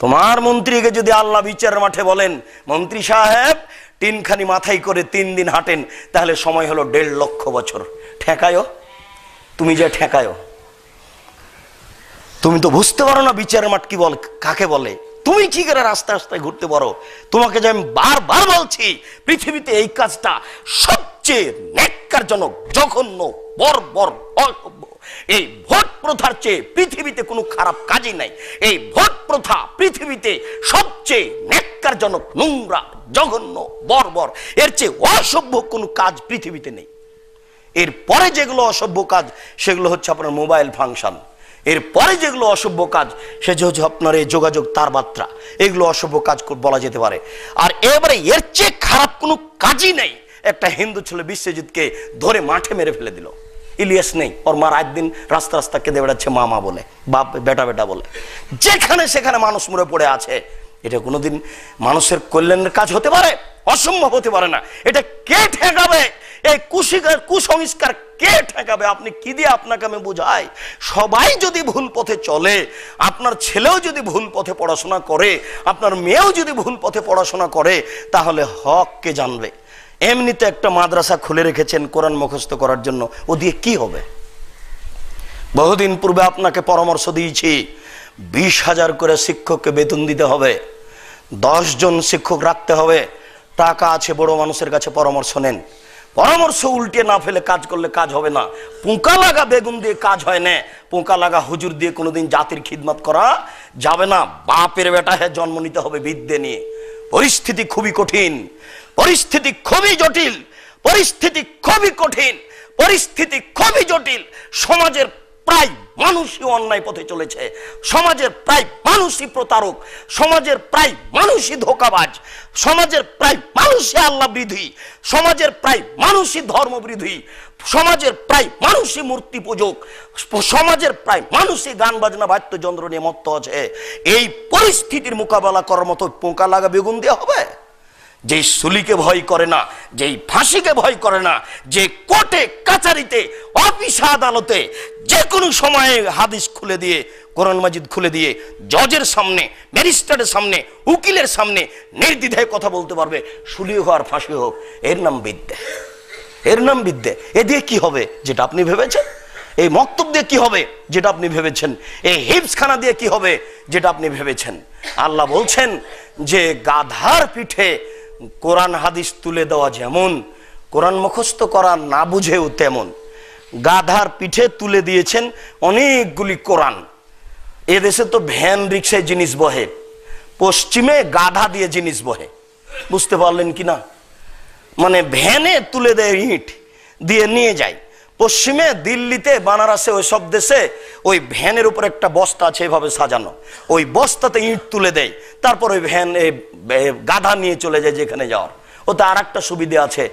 তোমার মন্ত্রীকে যদি আল্লাহ বিচারের মাঠে বলেন মন্ত্রী সাহেব টিনখানি মাথায় করে 3 দিন হাঁটেন, তাহলে সময় হলো 1.5 লক্ষ বছর। ঠেকায়ও তুমি যে ঠেকায়ও, তুমি তো বুঝতে পারো না বিচারের মাঠ কি বল, কাকে বলে। তুমি কি করে রাস্তায় রাস্তায় ঘুরতে পারো? তোমাকে যে আমি বারবার বলছি পৃথিবীতে এই কাজটা সবচেয়ে ন্যাক্কারজনক, জঘন্য, বর্বর, অসভ্য। এই ভোট প্রথার চেয়ে পৃথিবীতে কোনো খারাপ কাজই নাই। এই ভোট প্রথা পৃথিবীতে সবচেয়ে ন্যাক্কারজনক, নোংরা, জঘন্য, বর্বর, এর চেয়ে অসভ্য কোনো কাজ পৃথিবীতে নেই। এরপরে যেগুলো অসভ্য কাজ সেগুলো হচ্ছে আপনার মোবাইল ফাংশন, এরপরে যেগুলো অসভ্য কাজ সেটা হচ্ছে আপনার এই যোগাযোগ তারবার্তা, এগুলো অসভ্য কাজ বলা যেতে পারে। আর এবারে এর চেয়ে খারাপ কোনো কাজই নেই। একটা হিন্দু ছেলে বিশ্বজিৎকে ধরে মাঠে মেরে ফেলে দিল, ইলিয়াস নেই, ওর মা রাত দিন রাস্তা রাস্তা কেঁদে বেড়াচ্ছে মামা বলে, বাপ বেটা বেটা বলে, যেখানে সেখানে মানুষ মরে পড়ে আছে। এটা কোনোদিন মানুষের কল্যাণের কাজ হতে পারে? অসম্ভব হতে পারে না। এটা কে ঠেকাবে? এই কুসংস্কার কে ঠেকাবে? আপনি কি দিয়ে আপনাকে আমি বুঝাই? সবাই যদি ভুল পথে চলে, আপনার ছেলেও যদি ভুল পথে পড়াশোনা করে, আপনার মেয়েও যদি ভুল পথে পড়াশোনা করে, তাহলে হক কে জানবে? এমনিতে একটা মাদ্রাসা খুলে রেখেছেন কোরআন মুখস্থ করার জন্য, ও দিয়ে কি হবে? বহুদিন পূর্বে আপনাকে পরামর্শ দিয়েছি, 20,000 করে শিক্ষককে বেতন দিতে হবে, 10 জন শিক্ষক রাখতে হবে। টাকা আছে, বড় মানুষের কাছে পরামর্শ নেন। পরামর্শ উল্টে না ফেলে কাজ করলে কাজ হবে না। পোকা লাগা বেগুন দিয়ে কাজ হয় না, পোকা লাগা হুজুর দিয়ে কোনোদিন জাতির খিদমত করা যাবে না। বাপের বেটা হ্যাঁ জন্ম নিতে হবে বিদ্যে নিয়ে। পরিস্থিতি খুবই কঠিন, পরিস্থিতি খুবই জটিল, পরিস্থিতি খুবই কঠিন, পরিস্থিতি খুবই জটিল। সমাজের প্রায় মানুষই অন্যায় পথে চলেছে, সমাজের প্রায় মানুষই প্রতারক, সমাজের প্রায় মানুষই ধোঁকাবাজ, সমাজের প্রায় মানুষই আল্লাহ বিরোধী, সমাজের প্রায় মানুষই ধর্মবিরোধী, সমাজের প্রায় মানুষই মূর্তি পূজক, সমাজের প্রায় মানুষই গান বাজনা বাদ্যযন্ত্র নিয়ে মত্ত আছে। এই পরিস্থিতির মোকাবেলা করার মতো পোকা লাগা বেগুন দেওয়া হবে? যেই সুলিকে ভয় করে না, যেই ফাঁসিকে ভয় করে না, যে কোর্টে কাচারিতে অফিস আদালতে যে কোনো সময়ে হাদিস খুলে দিয়ে, কোরআন মাজিদ খুলে দিয়ে জজের সামনে, ম্যাজিস্ট্রেটের সামনে, উকিলের সামনে নির্দ্বিধায় কথা বলতে পারবে, সুলি হোক আর ফাঁসি হোক, এর নাম বিদ্যে, এর নাম বিদ্যে। এ দিয়ে কি হবে যেটা আপনি ভেবেছেন? এই মক্তব দিয়ে কি হবে যেটা আপনি ভেবেছেন? এই হিফজখানা দিয়ে কি হবে যেটা আপনি ভেবেছেন? আল্লাহ বলছেন যে গাধার পিঠে কোরআন হাদিস তুলে দেওয়া যেমন, কোরআন মুখস্থ করা না বুঝেও তেমন। গাধার পিঠে তুলে দিয়েছেন অনেকগুলি কোরআন। এদেশে তো ভ্যান রিক্সায় জিনিস বহে, পশ্চিমে গাধা দিয়ে জিনিস বহে। বুঝতে পারলেন কি না? মানে ভ্যানে তুলে দেয়, ইট দিয়ে নিয়ে যায়। পশ্চিমে দিল্লিতে, বানারসে, ওই সব দেশে ওই ভ্যানের উপর একটা বস্তা আছে এভাবে সাজানো, ওই বস্তাতে ইট তুলে দেয়, তারপর ওই ভ্যান গাধা নিয়ে চলে যায় যেখানে যাওয়ার। ওতে আর একটা সুবিধা আছে,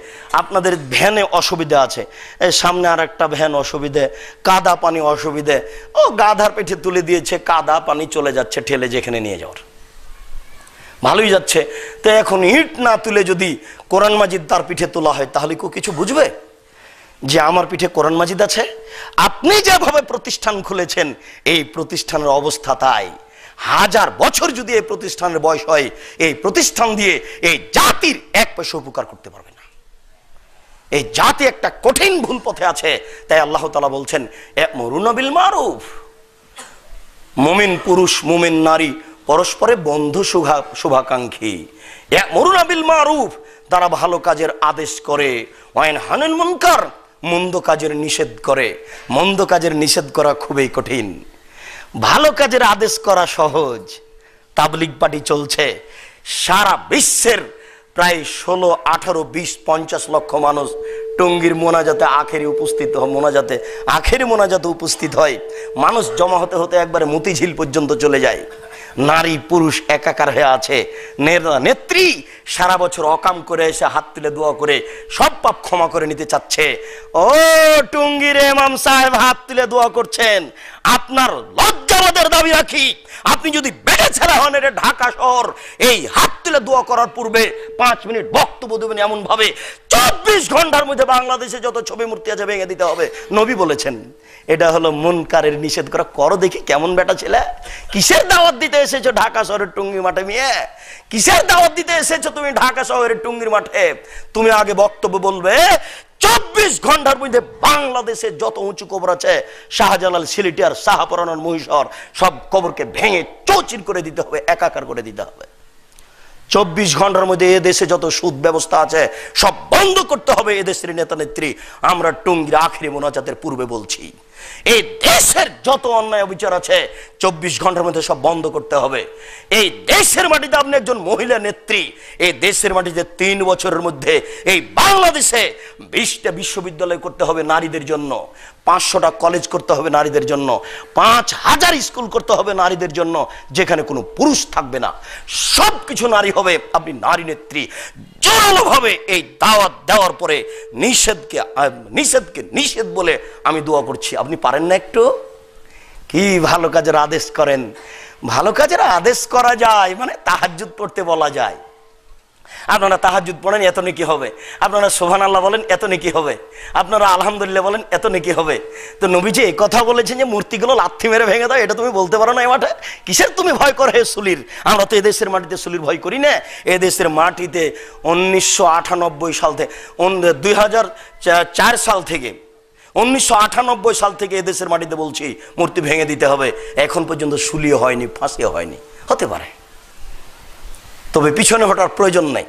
আপনাদের ভ্যানে অসুবিধা আছে, এই সামনে আর একটা ভ্যান অসুবিধে, কাদা পানি অসুবিধে, ও গাধার পেটে তুলে দিয়েছে, কাদা পানি চলে যাচ্ছে ঠেলে যেখানে নিয়ে যাওয়ার, ভালোই যাচ্ছে। তো এখন ইট না তুলে যদি কোরআন মাজিদ তার পিঠে তোলা হয়, তাহলে কেউ কিছু বুঝবে যে আমার পিঠে কোরআন মাজিদ আছে? আপনি যেভাবে প্রতিষ্ঠান খুলেছেন, এই প্রতিষ্ঠানের অবস্থা তাই। 1000 বছর যদি এই প্রতিষ্ঠানের বয়স হয়, এই প্রতিষ্ঠান দিয়ে এই জাতির 1 পয়সা উপকার করতে পারবে না। এই জাতি একটা কঠিন ভুল পথে আছে। তাই আল্লাহ তাআলা বলছেন, ইয়া'মুরুনা বিল মারুফ। মুমিন পুরুষ, মুমিন নারী পরস্পরে বন্ধু শুভাকাঙ্ক্ষী। ইয়া'মুরুনা বিল মারুফ, তারা ভালো কাজের আদেশ করে, ওয়ায়ানহাউনাল মুনকার, মন্দ কাজের নিষেধ করে। মন্দ কাজের নিষেধ করা খুবই কঠিন, ভালো কাজের আদেশ করা সহজ। তাবলিগ পার্টি চলছে, সারা বিশ্বের প্রায় 16, 18, 20, 50 লক্ষ মানুষ টঙ্গীর মোনাজাতে আখেরি মোনাজাতে উপস্থিত হয়। মানুষ জমা হতে হতে একবারে মতিঝিল পর্যন্ত চলে যায়। নারী পুরুষ একাকার হয়ে আছে। নেত্রী সারা বছর অকাম করে এসে হাত তুলে দোয়া করে সব পাপ ক্ষমা করে নিতে চাচ্ছে। ও টঙ্গীর ইমাম সাহেব হাত তুলে দোয়া করছেন, আপনার লজ্জাবাদের দাবি রাখি, আপনি যদি বেড়ে ছেড়া হন, এটা ঢাকা শহর, এই হাত তুলে দোয়া করার পূর্বে 5 মিনিট বক্তব্য দেবেন এমন ভাবে 24 ঘন্টার মধ্যে বাংলাদেশে যত ছবি মূর্তি আছে ভেঙে দিতে হবে। নবী বলেছেন। এটা হলো মুনকারের নিষেধ করা। করো দেখি কেমন বেটা ছেলে, কিসের দাওয়াত দিতে এসেছো ঢাকা শহরের টঙ্গী মাঠে? মেয়ে, কিসের দাওয়াত দিতে এসেছো তুমি ঢাকা শহরের টঙ্গীর মাঠে? তুমি আগে বক্তব্য বলবে 24 ঘন্টার মধ্যে বাংলাদেশে যত উঁচু কবর আছে, শাহজালাল, সিলেটিয়ার, শাহপরানোর, মহিষর, সব কবরকে ভেঙে চৌচির করে দিতে হবে, একাকার করে দিতে হবে। 24 ঘন্টার মধ্যে এ দেশে যত সুদ ব্যবস্থা আছে সব বন্ধ করতে হবে। এদেশের নেতা নেত্রী আমরা টঙ্গীর আখেরি মোনাজাতের পূর্বে বলছি, এই দেশের যত অন্যায় বিচার আছে 24 ঘন্টার মধ্যে সব বন্ধ করতে হবে। এই দেশের মাটিতে আপনি একজন মহিলা নেত্রী, এই দেশের মাটিতে 3 বছরের মধ্যে এই বাংলাদেশে 20টা বিশ্ববিদ্যালয় করতে হবে নারীদের জন্য, 500টা কলেজ করতে হবে নারীদের জন্য, 5000 স্কুল করতে হবে নারীদের জন্য, যেখানে কোনো পুরুষ থাকবে না, সব কিছু নারী হবে। আপনি নারী নেত্রী জোরালোভাবে এই দাওয়াত দেওয়ার পরে নিষেধকে নিষেধ বলে আমি দোয়া করছি। আপনি পারেন না একটু? কি ভালো কাজের আদেশ করেন! ভালো কাজের আদেশ করা যায় মানে তাহাজ্জুদ পড়তে বলা যায়। আপনারা তাহাজ্জুদ পড়েন, এত নেকি হবে। আপনারা সুবহানাল্লাহ বলেন, এত নেকি হবে। আপনারা আলহামদুলিল্লাহ বলেন, এত নেকি হবে। তো নবীজি এই কথা বলেছেন যে মূর্তিগুলো লাথি মেরে ভেঙে দাও, এটা তুমি বলতে পারো না এই মাঠে? কিসের তুমি ভয় করো হে সুলির? আমরা তো এদেশের মাটিতে সুলির ভয় করি না। এদেশের মাটিতে 1998 সাল থেকে 2004 সাল থেকে 1998 সাল থেকে এদেশের মাটিতে বলছি মূর্তি ভেঙে দিতে হবে। এখন পর্যন্ত সুলিও হয়নি, ফাঁসিও হয়নি। হতে পারে, তবে পিছনে হটার প্রয়োজন নাই।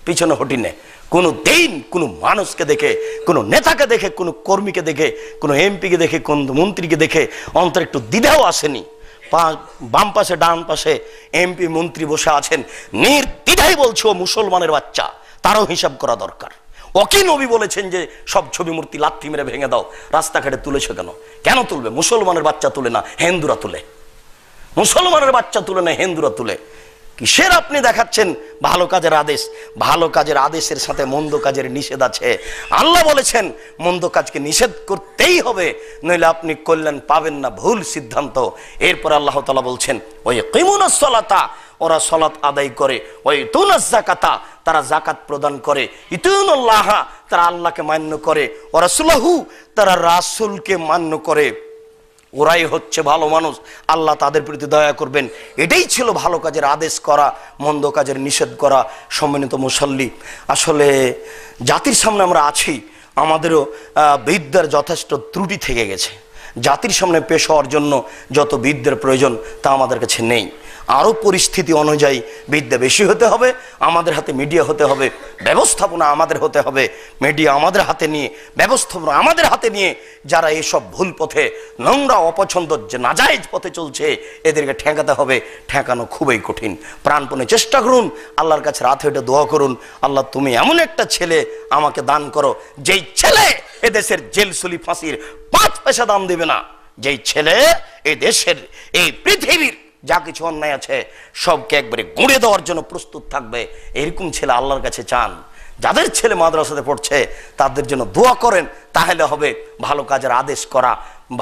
পিছনে হটি না। কোনো দিন কোনো মানুষকে দেখে, কোনো নেতাকে দেখে, কোনো কর্মীকে দেখে, কোনো এমপিকে দেখে, কোন মন্ত্রীকে দেখে অন্তর একটু দ্বিধাও আসেনি। বাম পাশে ডান পাশে এমপি মন্ত্রী বসে আছেন, নির্দ্বিধাই বলছে ও মুসলমানের বাচ্চা, তারও হিসাব করা দরকার। ওকে নবী বলেছেন যে সব ছবি মূর্তি লাথি মেরে ভেঙে দাও। রাস্তাঘাটে তুলেছো কেন? কেন তুলবে? মুসলমানের বাচ্চা তুলে না, হিন্দুরা তুলে। মুসলমানের বাচ্চা তুলে না, হিন্দুরা তুলে। কিসের আপনি দেখাচ্ছেন ভালো কাজের আদেশ? ভালো কাজের আদেশের সাথে মন্দ কাজের নিষেধ আছে। আল্লাহ বলেছেন মন্দ কাজকে নিষেধ করতেই হবে, নইলে আপনি কল্যাণ পাবেন না। ভুল সিদ্ধান্ত। এরপর আল্লাহ তাআলা বলছেন ওই কিমুনাস সালাতা, ওরা সালাত আদায় করে, ওই তুনাস যাকাতা, তারা যাকাত প্রদান করে, ইতুনুল্লাহ, তারা আল্লাহকে মান্য করে, ওয়া রাসূলহু, তারা রাসূলকে মান্য করে। ওরাই হচ্ছে ভালো মানুষ, আল্লাহ তাদের প্রতি দয়া করবেন। এটাই ছিল ভালো কাজের আদেশ করা, মন্দ কাজের নিষেধ করা। সম্মানিত মুসল্লি, আসলে জাতির সামনে আমরা আছি, আমাদেরও বিদ্যার যথেষ্ট ত্রুটি থেকে গেছে। জাতির সামনে পেশ হওয়ার জন্য যত বিদ্যার প্রয়োজন তা আমাদের কাছে নেই। আরও পরিস্থিতি অনুযায়ী বিদ্যা বেশি হতে হবে, আমাদের হাতে মিডিয়া হতে হবে, ব্যবস্থাপনা আমাদের হতে হবে, মিডিয়া আমাদের হাতে নিয়ে, ব্যবস্থাপনা আমাদের হাতে নিয়ে যারা এসব ভুল পথে, নোংরা, অপছন্দ, যে নাজায়েজ পথে চলছে, এদেরকে ঠেকাতে হবে। ঠেকানো খুবই কঠিন। প্রাণপণে চেষ্টা করুন, আল্লাহর কাছে রাতে এটা দোয়া করুন, আল্লাহ তুমি এমন একটা ছেলে আমাকে দান করো, যেই ছেলে এদেশের জেল, সুলি, ফাঁসির 5 পয়সা দাম দেবে না, যেই ছেলে এই দেশের, এই পৃথিবীর যা কিছু অন্যায় আছে সবকে একবারে গুঁড়ে দেওয়ার জন্য প্রস্তুত থাকবে, এরকম ছেলে আল্লাহর কাছে চান। যাদের ছেলে মাদ্রাসাতে পড়ছে তাদের জন্য দোয়া করেন, তাহলে হবে ভালো কাজের আদেশ করা,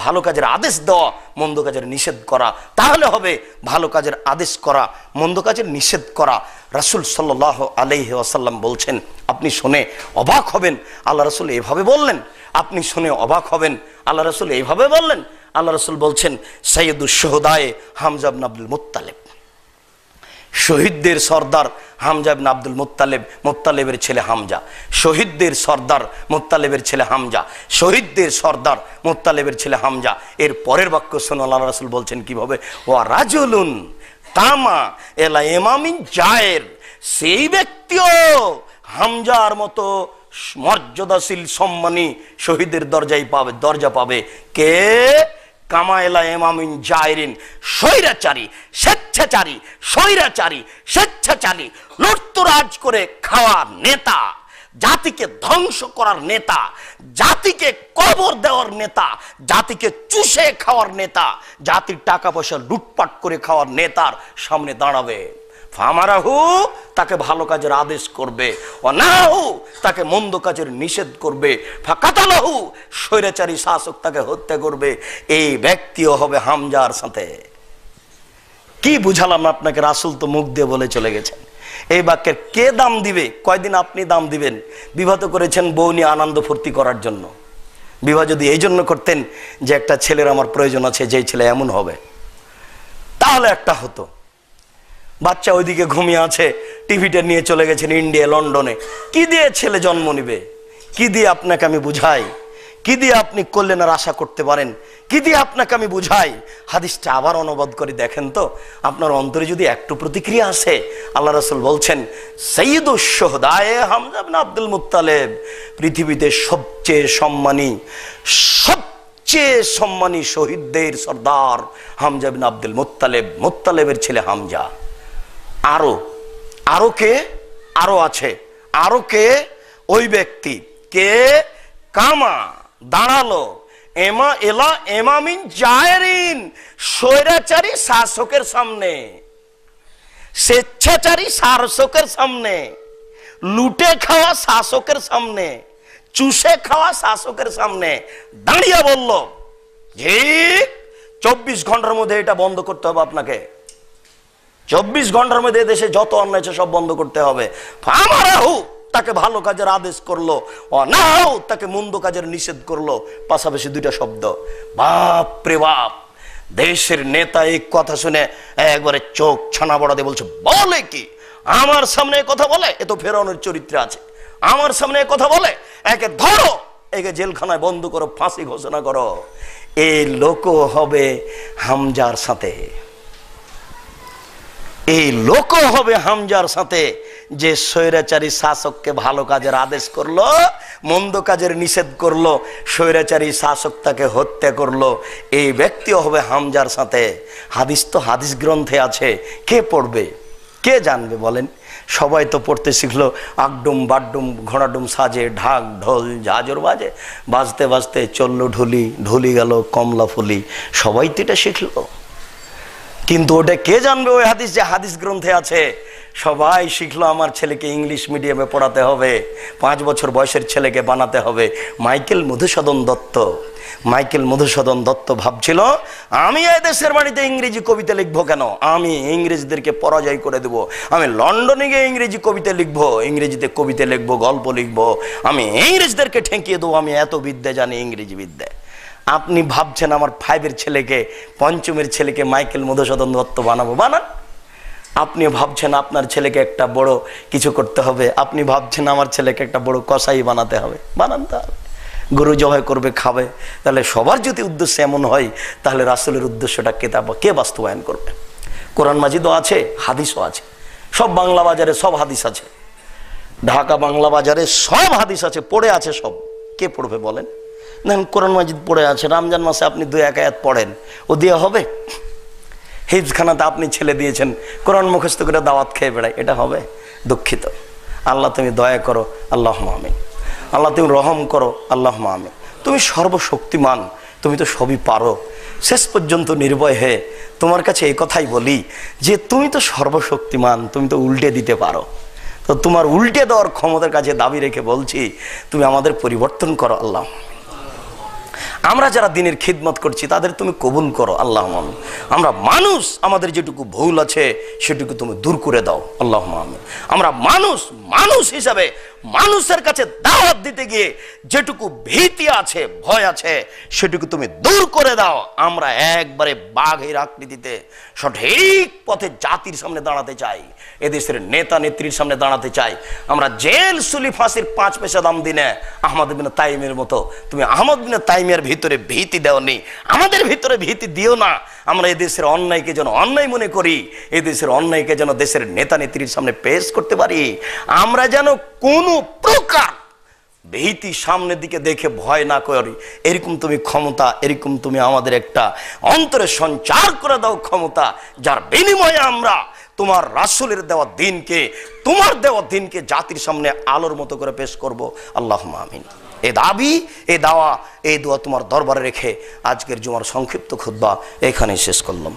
ভালো কাজের আদেশ দেওয়া, মন্দ কাজের নিষেধ করা, তাহলে হবে ভালো কাজের আদেশ করা, মন্দ কাজের নিষেধ করা। রাসূল সাল্লাল্লাহু আলাইহি ওয়াসাল্লাম বলছেন, আপনি শুনে অবাক হবেন, আল্লাহ রাসূল এভাবে বললেন। আপনি শুনে অবাক হবেন, আল্লাহ রাসূল এইভাবে বললেন। আল্লাহ রাসূল বলছেন, সাইয়্যিদুশ শুহাদায়ে হামজা ইবনে আব্দুল মুত্তালিব, শহীদদের সর্দার হামজা ইবনে আব্দুল মুত্তালিব, মুত্তালিবের ছেলে হামজা। শহীদদের সর্দার মুত্তালিবের ছেলে হামজা, শহীদদের সর্দার মুত্তালিবের ছেলে হামজা। এর পরের বাক্য শুনে আল্লাহ রাসূল বলছেন কিভাবে, ওয়া রাজুলুন কামা এলা ইমামিন জায়ের, সেই ব্যক্তিও হামজার মতো মর্যাদাশীল, সম্মানী শহীদের দরজা পাবে। কে? কামাইলা ইমামিন জায়রিন, স্বৈরাচারী, স্বেচ্ছাচারী, স্বৈরাচারী, স্বেচ্ছাচারী, লুটতরাজ করে খাওয়ার নেতা, জাতিকে ধ্বংস করার নেতা, জাতিকে কবর দেওয়ার নেতা, জাতিকে চুষে খাওয়ার নেতা, জাতির টাকা পয়সা লুটপাট করে খাওয়ার নেতার সামনে দাঁড়াবে। ফামারাহু, তাকে ভালো কাজের আদেশ করবে, অনাহু, তাকে মন্দ কাজের নিষেধ করবে, ফাকাতালাহু, স্বৈরাচারী শাসক তাকে হত্যা করবে। এই ব্যক্তিও হবে হামজার সাথে। কি বুঝালাম আপনাকে? রাসূল তো মুখ দিয়ে বলে চলে গেছেন। এই বাক্যের কে দাম দিবে? কয়দিন আপনি দাম দিবেন? বিবাহ তো করেছেন বউ নিয়ে আনন্দ ফুর্তি করার জন্য। বিবাহ যদি এই জন্য করতেন যে একটা ছেলের আমার প্রয়োজন আছে, যেই ছেলে এমন হবে, তাহলে একটা হতো। বাচ্চা ওইদিকে ঘুমিয়ে আছে, টিভিটা নিয়ে চলে গেছেন ইন্ডিয়া, লন্ডনে। কি দিয়ে ছেলে জন্ম নিবে? কি দিয়ে আপনাকে আমি বুঝাই? কি দিয়ে আপনি কল্যাণের আশা করতে পারেন? কি দিয়ে আপনাকে আমি বুঝাই? হাদিসটা আবার অনুবাদ করে দেখেন তো, আপনার অন্তরে যদি একটু প্রতিক্রিয়া আসে। আল্লাহ রাসূল বলছেন, সাইয়্যিদুশ শুহাদায়ে হামজা ইবনে আব্দুল মুত্তালিব, পৃথিবীতে সবচেয়ে সম্মানী শহীদদের সর্দার হামজা ইবনে আব্দুল মুত্তালিব, মুত্তালিবের ছেলে হামজা। আরো কে? আরো আছে। আরো কে? ওই ব্যক্তি কে? কামা, দাঁড়ালো, এমা এলা এমামিন জায়রিন, স্বৈরাচারী শাসকের সামনে, স্বেচ্ছাচারী শাসকের সামনে, লুটে খাওয়া শাসকের সামনে, চুষে খাওয়া শাসকের সামনে দাঁড়িয়ে বলল যে 24 ঘন্টার মধ্যে এটা বন্ধ করতে হবে আপনাকে, 24 ঘন্টার মধ্যে দেশে যত অন্যায় আছে সব বন্ধ করতে হবে। আমারাহু তাকে ভালো কাজের আদেশ করলো, অনাহু তাকে মন্দ কাজের নিষেধ করলো, পাশাপাশি দুইটা শব্দ। বাপ রে বাপ, দেশের নেতা এই কথা শুনে একবারে চোখ ছানা বড়া দিয়ে বলছে, বলে কি আমার সামনে কথা বলে? এ তো ফেরাউনের চরিত্রে আছে। আমার সামনে কথা বলে, একে ধরো, একে জেলখানায় বন্ধ করো, ফাঁসি ঘোষণা করো। এই লোক হবে হামজার সাথে, এই লোক হবে হামজার সাথে যে স্বৈরাচারী শাসককে ভালো কাজের আদেশ করলো, মন্দ কাজের নিষেধ করলো, স্বৈরাচারী শাসক তাকে হত্যা করলো। এই ব্যক্তিও হবে হামজার সাথে। হাদিস তো হাদিস গ্রন্থে আছে, কে পড়বে, কে জানবে বলেন? সবাই তো পড়তে শিখলো, আগডুম বাড্ডুম ঘোড়াডুম সাজে, ঢাক ঢোল ঝাঁঝর বাজে, বাজতে বাজতে চললো ঢুলি, ঢুলি গেল কমলা ফুলি, সবাই তো এটা শিখলো। কিন্তু ওটা কে জানবে ওই হাদিস যে হাদিস গ্রন্থে আছে? সবাই শিখলো আমার ছেলেকে ইংলিশ মিডিয়ামে পড়াতে হবে, 5 বছর বয়সের ছেলেকে বানাতে হবে। মাইকেল মধুসূদন দত্ত, মাইকেল মধুসূদন দত্ত ভাবছিল আমি এই দেশের বাড়িতে ইংরেজি কবিতা লিখবো কেন, আমি ইংরেজদেরকে পরাজয় করে দেব, আমি লন্ডনে গিয়ে ইংরেজি কবিতা লিখবো, ইংরেজিতে কবিতা লিখবো, গল্প লিখবো, আমি ইংরেজদেরকে ঠেকিয়ে দেবো, আমি এত বিদ্যা জানি, ইংরেজি বিদ্যা। আপনি ভাবছেন আমার 5-এর ছেলেকে, 5ম ছেলেকে মাইকেল মধুসূদন দত্ত বানাবো, বানান। আপনি ভাবছেন আপনার ছেলেকে একটা বড় কিছু করতে হবে, আপনি ভাবছেন আমার ছেলেকে একটা বড় কসাই বানাতে হবে, বানান। তাহলে গরু জবাই করবে, খাবে। তাহলে সবার যদি উদ্দেশ্য এমন হয়, তাহলে রাসূলের উদ্দেশ্যটা কে বাস্তবায়ন করবে? কোরআন মাজিদও আছে, হাদিসও আছে, সব বাংলা বাজারে সব হাদিস আছে, ঢাকা বাংলা বাজারে সব হাদিস আছে, পড়ে আছে সব। কে পড়বে বলেন? দেখেন কোরআন মাজিদ পড়ে আছে, রমজান মাসে আপনি 2-1 আয়াত পড়েন, ও দিয়ে হবে? হিজখানাতে আপনি ছেলে দিয়েছেন, কোরআন মুখস্থ করে দাওয়াত খেয়ে বেড়ায়, এটা হবে? দুঃখিত। আল্লাহ তুমি দয়া করো, আল্লাহুম্মা আমিন। আল্লাহ তুমি রহম করো, আল্লাহুম্মা আমিন। তুমি সর্বশক্তিমান, তুমি তো সবই পারো। শেষ পর্যন্ত নির্ভয় হয়ে তোমার কাছে এই কথাই বলি যে তুমি তো সর্বশক্তিমান, তুমি তো উল্টে দিতে পারো। তো তোমার উল্টে দেওয়ার ক্ষমতার কাছে দাবি রেখে বলছি, তুমি আমাদের পরিবর্তন করো আল্লাহ। আমরা যারা দিনের খিদমত করছি তাদের তুমি কবুল করো আল্লাহুম্মা আমিন। আমরা মানুষ, আমাদের যেটুকু ভুল আছে সেটুকু তুমি দূর করে দাও আল্লাহুম্মা আমিন। আমরা মানুষ হিসাবে মানুষের কাছে দাওয়াত দিতে গিয়ে যেটুকু ভীতি আছে, ভয় আছে, সেটুকু তুমি দূর করে দাও। আমরা একবারে বাঘের আকৃতিতে সঠিক পথে জাতির সামনে দাঁড়াতে চাই, এদেশের নেতা নেত্রীর সামনে দাঁড়াতে চাই। আমরা জেল সুলি ফাঁসির 5 পয়সা দাম দিনে আহমদ বিন তাইমের মতো তুমি আহমদ বিন তাইমের ভিতরে ভীতি দেওনি, আমাদের ভিতরে ভীতি দিও না। আমরা এদেশের অন্যায়কে যেন অন্যায় মনে করি, এদেশের অন্যায়কে যেন দেশের নেতা নেত্রীর সামনে পেশ করতে পারি। আমরা যেন কোনো প্রকার ভীতি সামনের দিকে দেখে ভয় না করি, এরকম তুমি ক্ষমতা, এরকম তুমি আমাদের একটা অন্তরে সঞ্চার করে দাও ক্ষমতা, যার বিনিময়ে আমরা তোমার রাসূলের দেওয়া দ্বীনকে, তোমার দেওয়া দ্বীনকে জাতির সামনে আলোর মতো করে পেশ করব। আল্লাহুম্মা আমিন। এই দাবি, এই দাওয়া, এই দোয়া তোমার দরবারে রেখে আজকের জুমার সংক্ষিপ্ত খুতবা এখানেই শেষ করলাম।